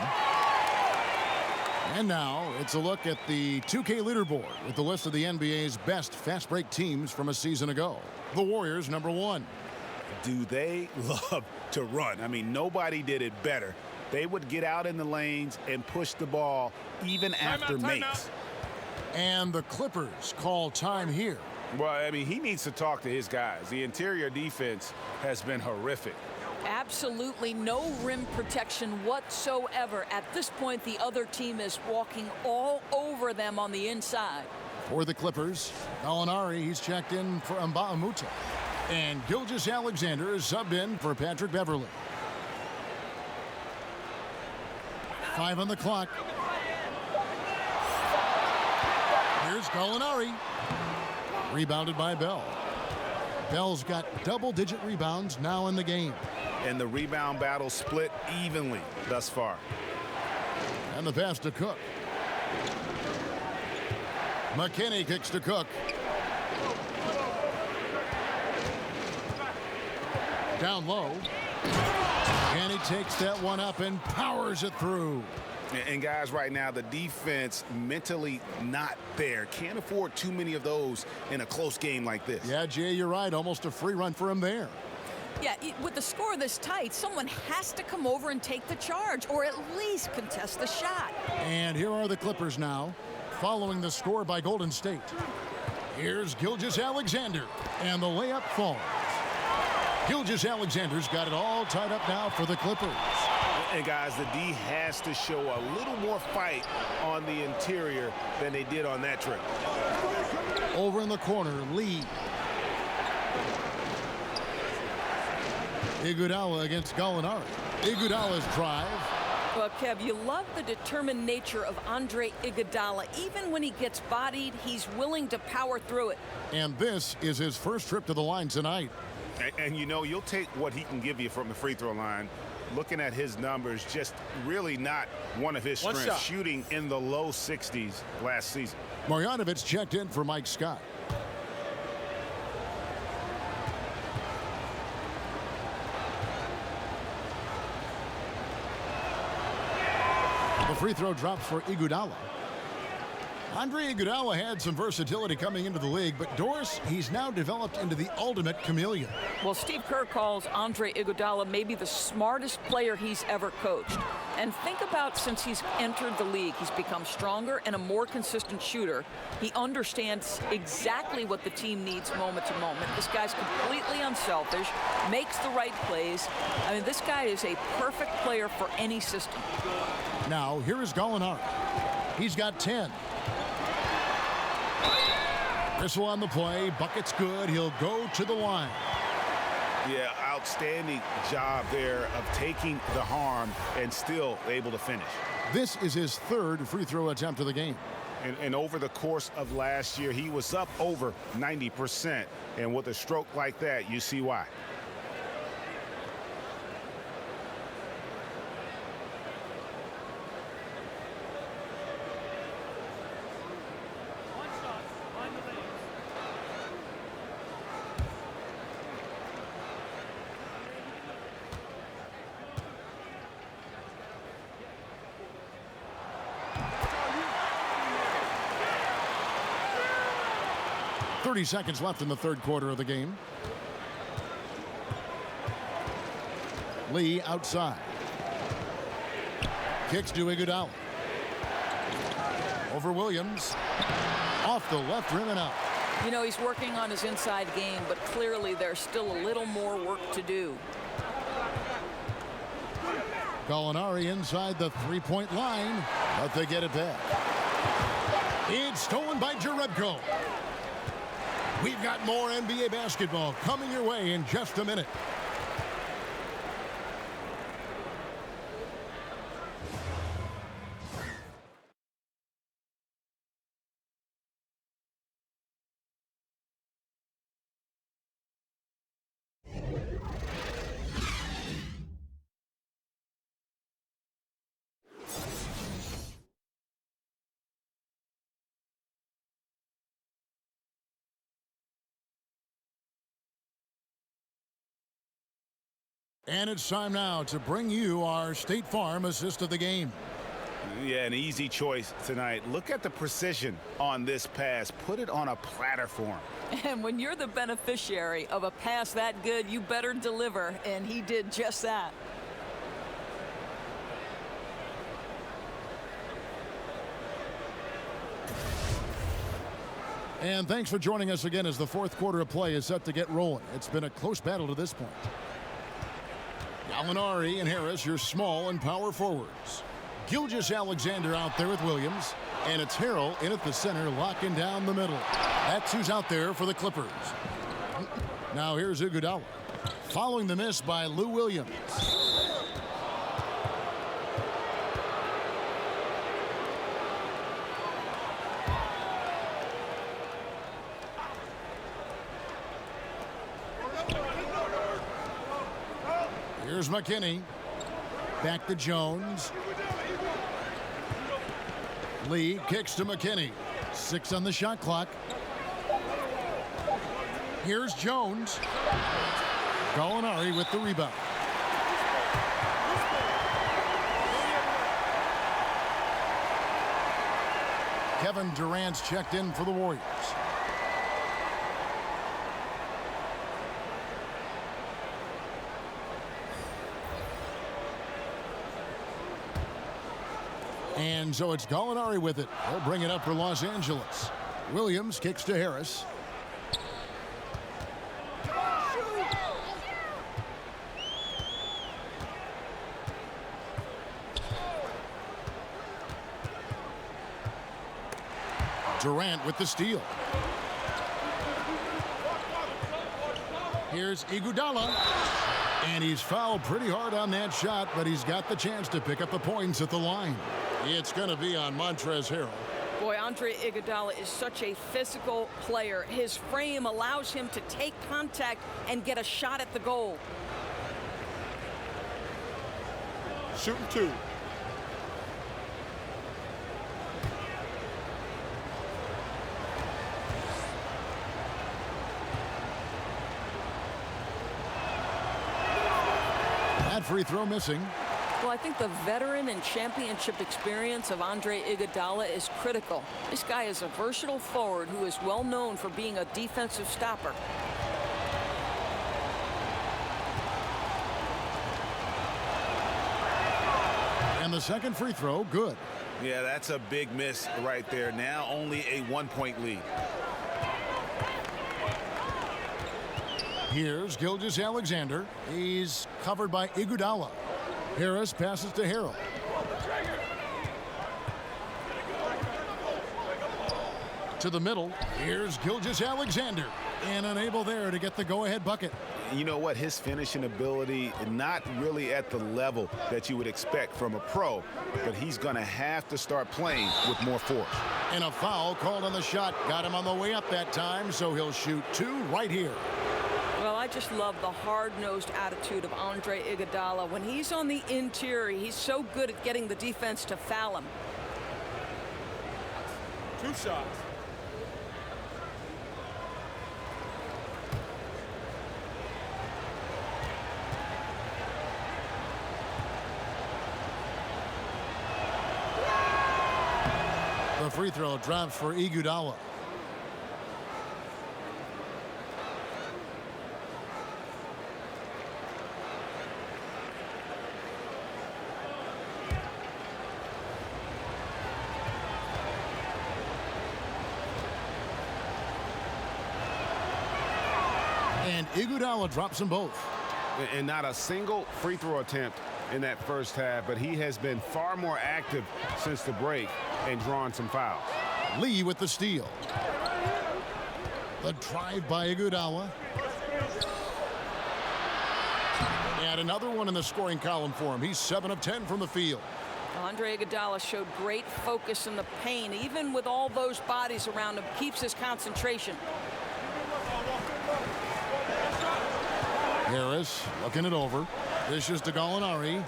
And now it's a look at the 2K leaderboard with the list of the NBA's best fast break teams from a season ago. The Warriors, number 1. Do they love to run? I mean, nobody did it better. They would get out in the lanes and push the ball even after makes. And the Clippers call time here. Well, I mean, he needs to talk to his guys. The interior defense has been horrific. Absolutely no rim protection whatsoever. At this point, the other team is walking all over them on the inside. For the Clippers, Gallinari, he's checked in for Mba'amute. And Gilgeous-Alexander is subbed in for Patrick Beverly. 5 on the clock. Here's Gallinari. Rebounded by Bell. Bell's got double-digit rebounds now in the game. And the rebound battle split evenly thus far. And the pass to Cook. McKinney kicks to Cook. Down low. And he takes that one up and powers it through. And guys, right now, the defense mentally not there. Can't afford too many of those in a close game like this. Yeah, Jay, you're right. Almost a free run for him there. Yeah, with the score this tight, someone has to come over and take the charge, or at least contest the shot. And here are the Clippers now, following the score by Golden State. Here's Gilgeous-Alexander, and the layup falls. Gilgeous-Alexander's got it all tied up now for the Clippers. And guys, the D has to show a little more fight on the interior than they did on that trip. Over in the corner, Lee. Iguodala against Gallinari. Iguodala's drive. Well, Kev, you love the determined nature of Andre Iguodala. Even when he gets bodied, he's willing to power through it. And this is his first trip to the line tonight. And you know, you'll take what he can give you from the free throw line. Looking at his numbers, just really not one of his strengths. Shooting in the low 60s last season. Marjanovic checked in for Mike Scott. The free throw drops for Iguodala. Andre Iguodala had some versatility coming into the league, but Doris, he's now developed into the ultimate chameleon. Well, Steve Kerr calls Andre Iguodala maybe the smartest player he's ever coached. And think about since he's entered the league, he's become stronger and a more consistent shooter. He understands exactly what the team needs moment to moment. This guy's completely unselfish, makes the right plays. I mean, this guy is a perfect player for any system. Now, here is Gallinari. He's got 10. Crystal on the play. Bucket's good. He'll go to the line. Yeah, outstanding job there of taking the harm and still able to finish. This is his third free throw attempt of the game. And over the course of last year, he was up over 90%. And with a stroke like that, you see why. .30 seconds left in the third quarter of the game. Lee outside. Kicks to Iguodala. Over Williams. Off the left rim and out. You know, he's working on his inside game, but clearly there's still a little more work to do. Gallinari inside the three-point line, but they get it back. It's stolen by Jerebko. We've got more NBA basketball coming your way in just a minute. And it's time now to bring you our State Farm assist of the game. Yeah, an easy choice tonight. Look at the precision on this pass. Put it on a platter for him. And when you're the beneficiary of a pass that good, you better deliver, and he did just that. And thanks for joining us again as the fourth quarter of play is set to get rolling. It's been a close battle to this point. Gallinari and Harris, your small and power forwards. Gilgeous-Alexander out there with Williams. And it's Harrell in at the center, locking down the middle. That's who's out there for the Clippers. Now here's Iguodala. Following the miss by Lou Williams. Here's McKinney. Back to Jones. Lee kicks to McKinney. 6 on the shot clock. Here's Jones. Gallinari with the rebound. Kevin Durant's checked in for the Warriors. And so it's Gallinari with it. They'll bring it up for Los Angeles. Williams kicks to Harris. Durant with the steal. Here's Iguodala. And he's fouled pretty hard on that shot, but he's got the chance to pick up the points at the line. It's going to be on Montrezl Harrell. Boy, Andre Iguodala is such a physical player. His frame allows him to take contact and get a shot at the goal. Shooting 2. That free throw missing. Well, I think the veteran and championship experience of Andre Iguodala is critical. This guy is a versatile forward who is well known for being a defensive stopper. And the second free throw, good. Yeah, that's a big miss right there. Now only a 1-point lead. Here's Gilgeous-Alexander. He's covered by Iguodala. Harris passes to Harrell. To the middle. Here's Gilgeous-Alexander. And unable there to get the go-ahead bucket. You know what? His finishing ability, not really at the level that you would expect from a pro, but he's going to have to start playing with more force. And a foul called on the shot. Got him on the way up that time, so he'll shoot 2 right here. Well, I just love the hard-nosed attitude of Andre Iguodala. When he's on the interior, he's so good at getting the defense to foul him. 2 shots. The free throw drops for Iguodala. And Iguodala drops them both. And not a single free throw attempt in that first half, but he has been far more active since the break and drawn some fouls. Lee with the steal. The drive by Iguodala. And another one in the scoring column for him. He's 7 of 10 from the field. Andre Iguodala showed great focus in the paint. Even with all those bodies around him, keeps his concentration. Harris looking it over. This is to Gallinari.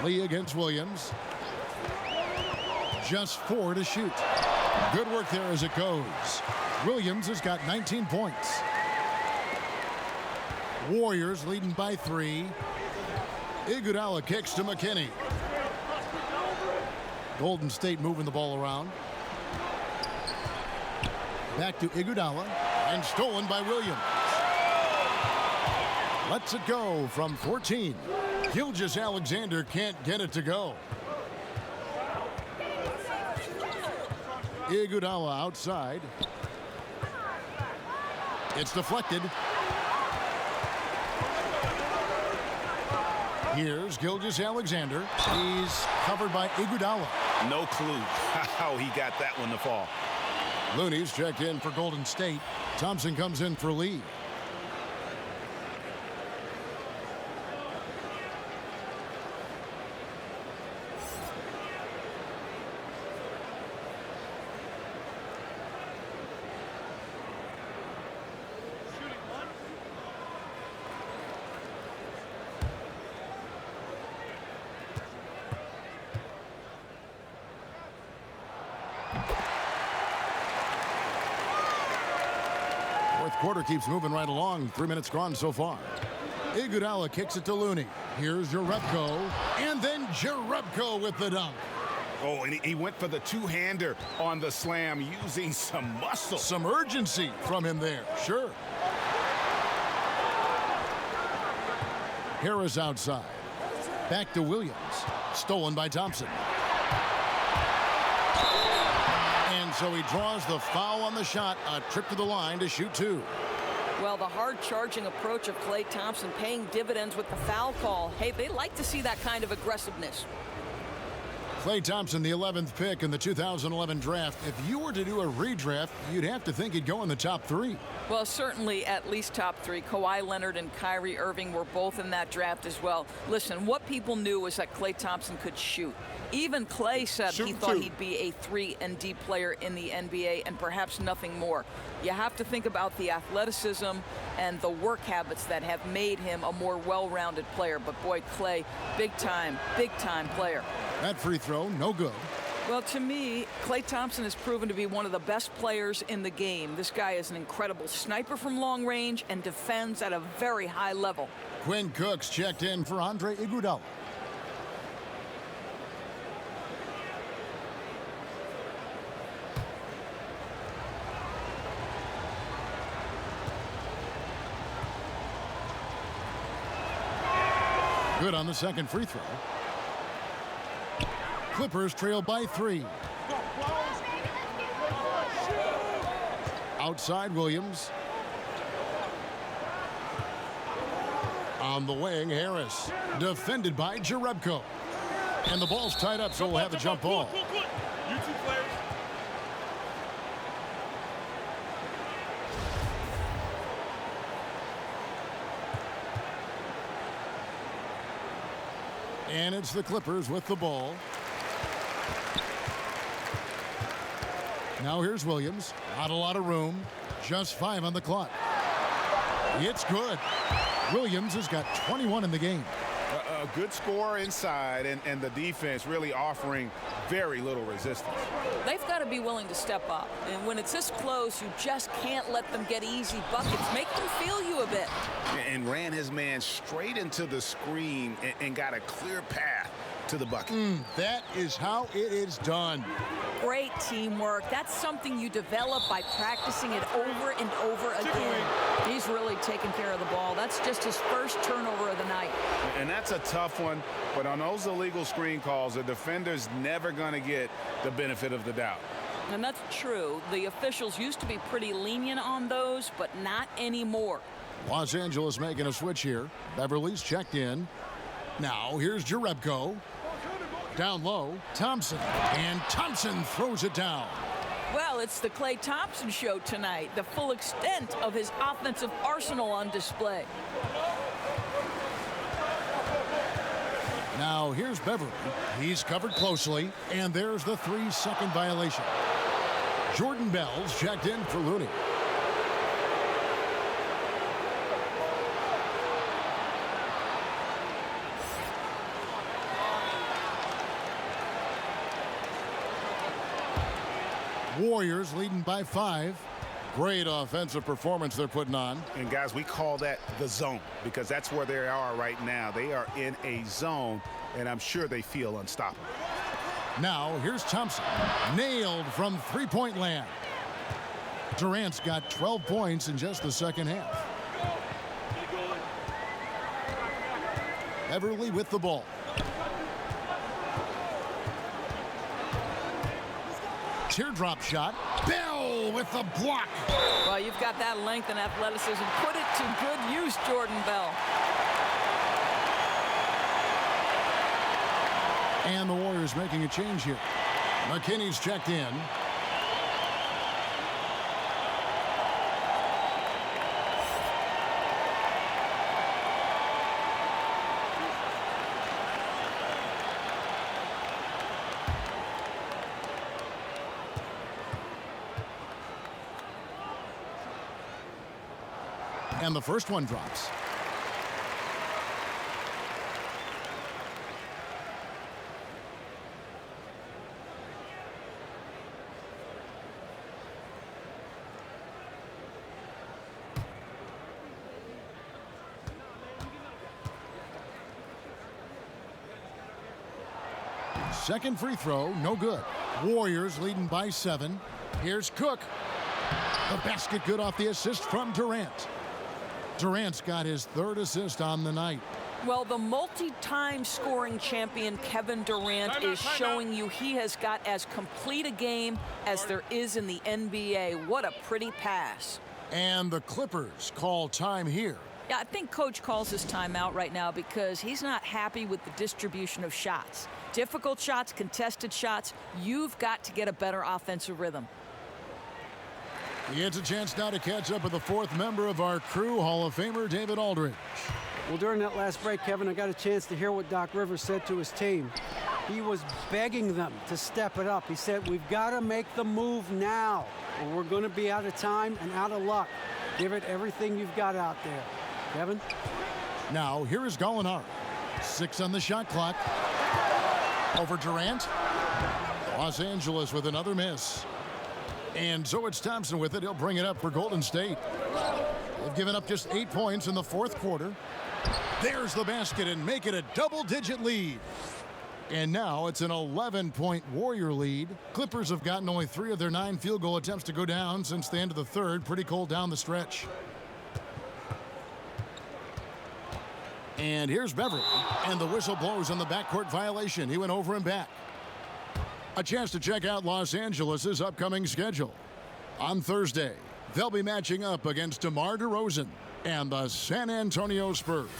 Lee against Williams. Just 4 to shoot. Good work there as it goes. Williams has got 19 points. Warriors leading by 3. Iguodala kicks to McKinney. Golden State moving the ball around. Back to Iguodala. And stolen by Williams. Lets it go from 14. Gilgeous-Alexander can't get it to go. Iguodala outside. It's deflected. Here's Gilgeous-Alexander. He's covered by Iguodala. No clue how he got that one to fall. Looney's checked in for Golden State. Thompson comes in for Lee. quarter keeps moving right along. 3 minutes gone so far. Iguodala kicks it to Looney. Here's Jerebko. And then Jerebko with the dunk. Oh, and he went for the two-hander on the slam using some muscle. Some urgency from him there. Sure. Harris outside. Back to Williams. Stolen by Thompson. And so he draws the foul on the shot. A trip to the line to shoot two. Well, the hard-charging approach of Klay Thompson paying dividends with the foul call. Hey, they like to see that kind of aggressiveness. Klay Thompson, the 11th pick in the 2011 draft. If you were to do a redraft, you'd have to think he'd go in the top 3. Well, certainly at least top 3. Kawhi Leonard and Kyrie Irving were both in that draft as well. Listen, what people knew was that Klay Thompson could shoot. Even Klay said he thought he'd be a 3-and-D player in the NBA and perhaps nothing more. You have to think about the athleticism and the work habits that have made him a more well-rounded player. But boy, Klay, big time player. That free throw, no good. Well, to me, Klay Thompson has proven to be one of the best players in the game. This guy is an incredible sniper from long range and defends at a very high level. Quinn Cooks checked in for Andre Iguodala. Good on the second free throw. Clippers trail by 3. Outside Williams. On the wing, Harris. Defended by Jerebko. And the ball's tied up, so we'll have a jump ball. You two players. And it's the Clippers with the ball. Now here's Williams. Not a lot of room. Just 5 on the clock. It's good. Williams has got 21 in the game. A good score inside, and the defense really offering very little resistance. They've got to be willing to step up. And when it's this close, you just can't let them get easy buckets. Make them feel you a bit. And ran his man straight into the screen and got a clear path to the bucket. That is how it is done. Great teamwork. That's something you develop by practicing it over and over again. He's really taking care of the ball. That's just his first turnover of the night. And that's a tough one, but on those illegal screen calls, the defender's never going to get the benefit of the doubt. And that's true. The officials used to be pretty lenient on those, but not anymore. Los Angeles making a switch here. Beverly's checked in. Now here's Jerebko. Down low, Thompson. And Thompson throws it down. Well, it's the Klay Thompson show tonight. The full extent of his offensive arsenal on display. Now here's Beverly. He's covered closely. And there's the 3-second violation. Jordan Bell's checked in for Looney. Warriors leading by 5. Great offensive performance they're putting on. And guys, we call that the zone because that's where they are right now. They are in a zone, and I'm sure they feel unstoppable. Now here's Thompson. Nailed from three-point land. Durant's got 12 points in just the second half. Beverly with the ball. Teardrop shot. Bell with the block. Well, you've got that length and athleticism. Put it to good use, Jordan Bell. And the Warriors making a change here. McKinney's checked in. And the first one drops. second free throw, no good. Warriors leading by 7. Here's Cook. The basket good off the assist from Durant. Durant's got his 3rd assist on the night. Well, the multi-time scoring champion Kevin Durant is showing you he has got as complete a game as there is in the NBA. What a pretty pass. And the Clippers call time here. Yeah, I think Coach calls his timeout right now because he's not happy with the distribution of shots. Difficult shots, contested shots. You've got to get a better offensive rhythm. He gets a chance now to catch up with the 4th member of our crew, Hall of Famer David Aldridge. Well, during that last break, Kevin, I got a chance to hear what Doc Rivers said to his team. He was begging them to step it up. He said, we've got to make the move now, or we're going to be out of time and out of luck. Give it everything you've got out there. Kevin? Now, here is Gallinari. 6 on the shot clock. Over Durant. Los Angeles with another miss. And so it's Thompson with it. He'll bring it up for Golden State. They've given up just 8 points in the 4th quarter. There's the basket and make it a double-digit lead. And now it's an 11-point Warrior lead. Clippers have gotten only 3 of their 9 field goal attempts to go down since the end of the 3rd. Pretty cold down the stretch. And here's Beverly. And the whistle blows on the backcourt violation. He went over and back. A chance to check out Los Angeles' upcoming schedule. On Thursday, they'll be matching up against DeMar DeRozan and the San Antonio Spurs.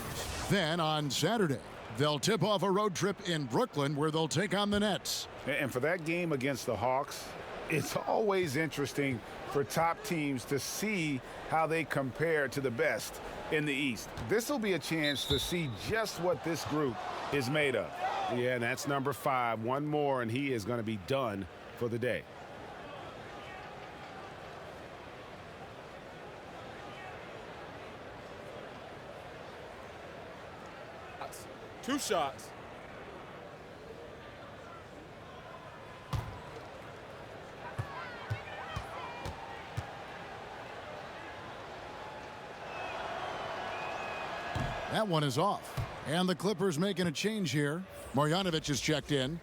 Then on Saturday, they'll tip off a road trip in Brooklyn where they'll take on the Nets. And for that game against the Hawks, it's always interesting for top teams to see how they compare to the best in the East. This will be a chance to see just what this group is made of. Yeah, and that's number 5. One more, and he is going to be done for the day. Two shots. That one is off. And the Clippers making a change here. Marjanovic is checked in.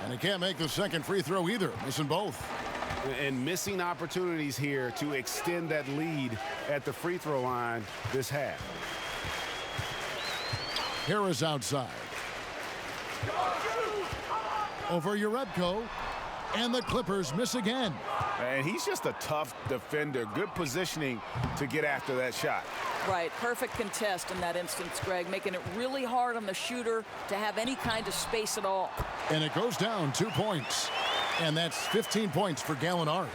And he can't make the second free throw either, missing both. And missing opportunities here to extend that lead at the free throw line this half. Harris outside. Over Jerebko. And the Clippers miss again. And he's just a tough defender. Good positioning to get after that shot. Right, perfect contest in that instance, Greg, making it really hard on the shooter to have any kind of space at all. And it goes down 2 points. And that's 15 points for Gallinari.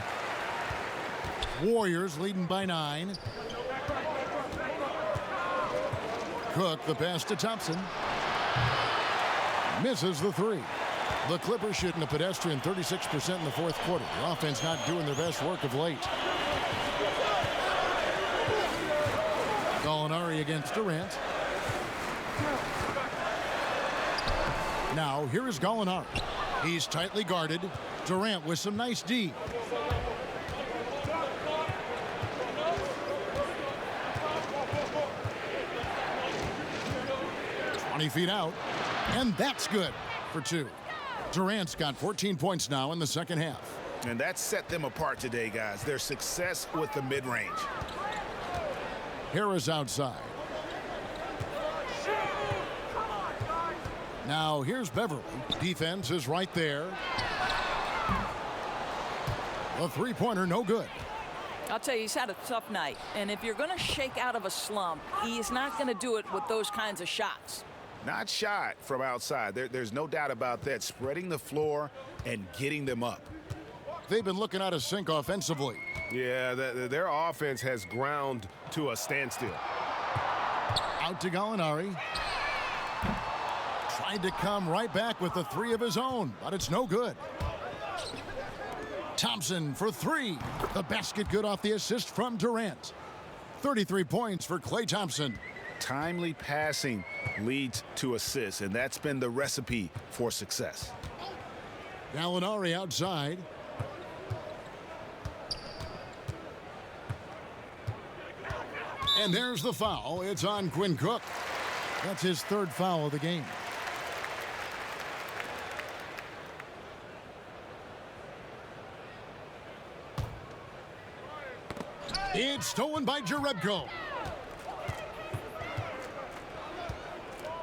Warriors leading by 9. Cook, the pass to Thompson. Misses the 3. The Clippers shooting a pedestrian 36% in the 4th quarter. The offense not doing their best work of late. Gallinari against Durant. Now, here is Gallinari. He's tightly guarded. Durant with some nice D. Feet out, and that's good for 2. Durant's got 14 points now in the second half. And that set them apart today, guys. Their success with the mid-range. Harris outside. Now here's Beverly. Defense is right there. The three-pointer no good. I'll tell you, he's had a tough night. And if you're going to shake out of a slump, he's not going to do it with those kinds of shots. Not shot from outside. There's no doubt about that. Spreading the floor and getting them up. They've been looking out of sync offensively. Yeah, their offense has ground to a standstill. Out to Gallinari. Tried to come right back with the 3 of his own, but it's no good. Thompson for 3. The basket good off the assist from Durant. 33 points for Klay Thompson. Timely passing leads to assists, and that's been the recipe for success. Gallinari outside. And there's the foul. It's on Quinn Cook. That's his third foul of the game. It's stolen by Jerebko.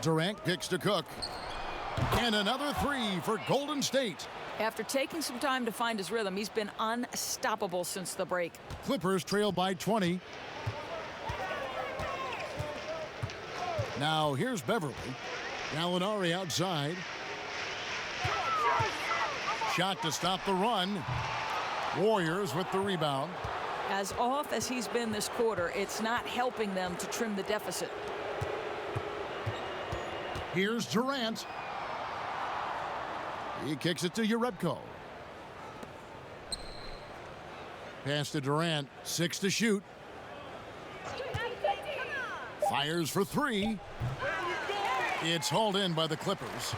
Durant kicks to Cook. And another three for Golden State. After taking some time to find his rhythm, he's been unstoppable since the break. Clippers trail by 20. Now here's Beverly. Gallinari outside. Shot to stop the run. Warriors with the rebound. As off as he's been this quarter, it's not helping them to trim the deficit. Here's Durant. He kicks it to Jerebko. Pass to Durant. 6 to shoot. Fires for 3. It's hauled in by the Clippers.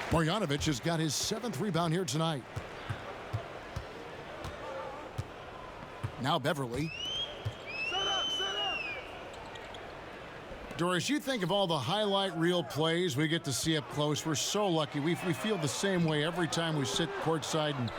Marjanovic has got his 7th rebound here tonight. Now Beverly. Doris, you think of all the highlight reel plays we get to see up close. We're so lucky. We feel the same way every time we sit courtside and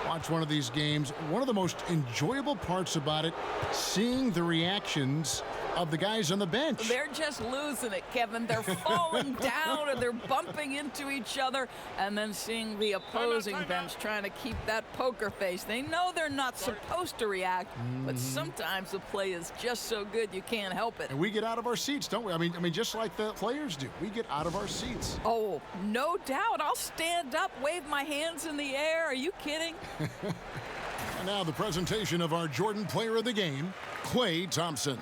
watch one of these games. One of the most enjoyable parts about it, seeing the reactions of the guys on the bench. They're just losing it, Kevin. They're falling down and they're bumping into each other, and then seeing the opposing bench trying to keep that poker face. They know they're not supposed to react, but sometimes the play is just so good you can't help it. And we get out of our seats, don't we? I mean, just like the players do. We get out of our seats. Oh, no doubt. I'll stand up, wave my hands in the air. Are you kidding? And now the presentation of our Jordan Player of the Game, Klay Thompson.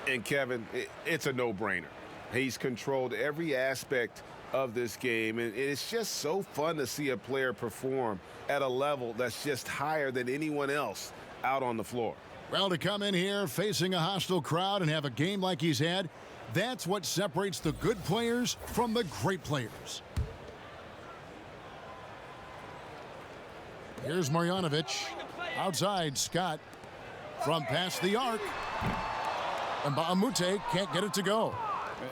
And Kevin, it's a no-brainer. He's controlled every aspect of this game, and it's just so fun to see a player perform at a level that's just higher than anyone else out on the floor. Well, to come in here facing a hostile crowd and have a game like he's had, that's what separates the good players from the great players. Here's Marjanovic. Outside, Scott. From past the arc. And Baamute can't get it to go.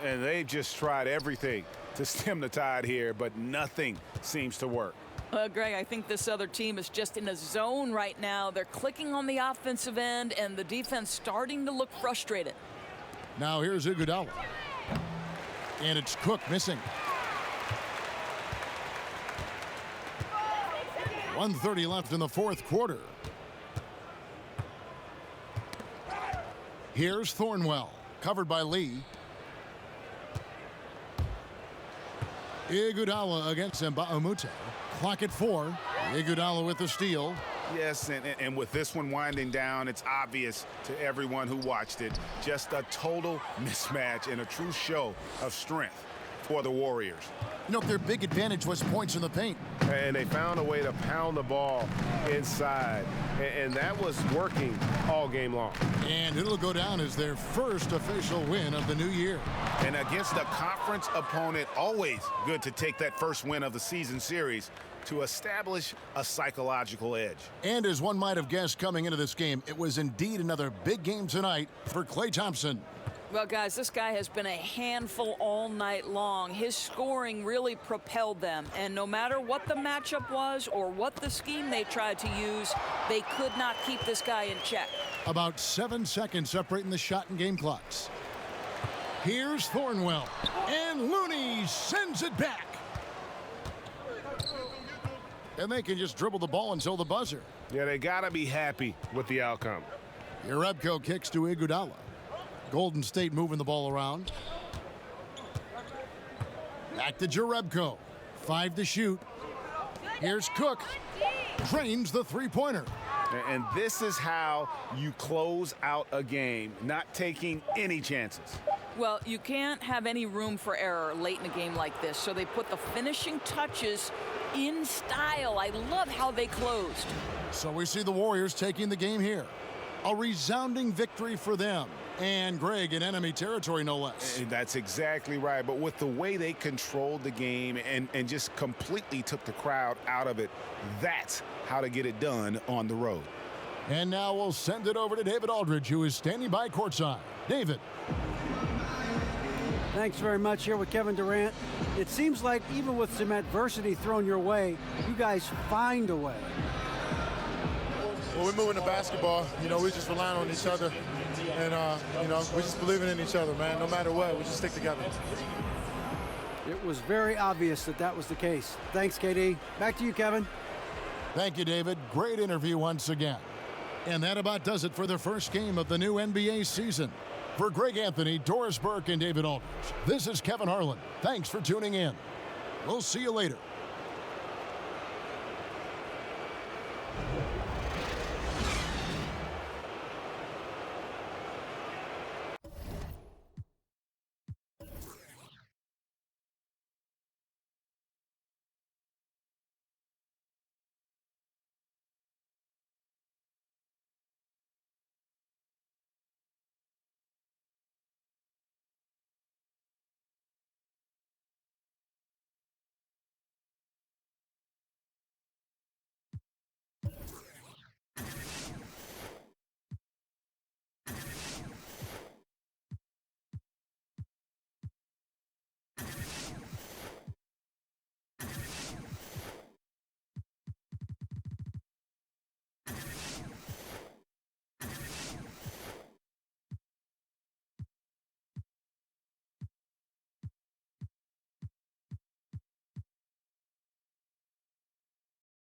And they've just tried everything to stem the tide here, but nothing seems to work. Greg, I think this other team is just in a zone right now. They're clicking on the offensive end, and the defense starting to look frustrated. Now here's Iguodala. And it's Cook missing. 1:30 left in the fourth quarter. Here's Thornwell, covered by Lee. Iguodala against Mbamute. Clock at 4. Iguodala with the steal. Yes, and with this one winding down, it's obvious to everyone who watched it. Just a total mismatch and a true show of strength for the Warriors. You know, their big advantage was points in the paint. And they found a way to pound the ball inside, and that was working all game long. And it'll go down as their first official win of the new year. And against a conference opponent, always good to take that first win of the season series to establish a psychological edge. And as one might have guessed coming into this game, it was indeed another big game tonight for Klay Thompson. Well, guys, this guy has been a handful all night long. His scoring really propelled them, and no matter what the matchup was or what the scheme they tried to use, they could not keep this guy in check. About 7 seconds separating the shot and game clocks. Here's Thornwell, and Looney sends it back. And they can just dribble the ball until the buzzer. Yeah, they got to be happy with the outcome. Jerebko kicks to Iguodala. Golden State moving the ball around. Back to Jerebko. 5 to shoot. Here's Cook. Drains the three-pointer. And this is how you close out a game, not taking any chances. Well, you can't have any room for error late in a game like this, so they put the finishing touches in style. I love how they closed. So we see the Warriors taking the game here. A resounding victory for them. And, Greg, in enemy territory, no less. And that's exactly right. But with the way they controlled the game and just completely took the crowd out of it, that's how to get it done on the road. And now we'll send it over to David Aldridge, who is standing by courtside. David. Thanks very much. Here with Kevin Durant. It seems like even with some adversity thrown your way, you guys find a way. Well, we're moving to basketball. You know, we're just relying on each other. And, you know, we're just believing in each other, man. No matter what, we just stick together. It was very obvious that that was the case. Thanks, KD. Back to you, Kevin. Thank you, David. Great interview once again. And that about does it for the first game of the new NBA season. For Greg Anthony, Doris Burke, and David Aldridge, this is Kevin Harlan. Thanks for tuning in. We'll see you later.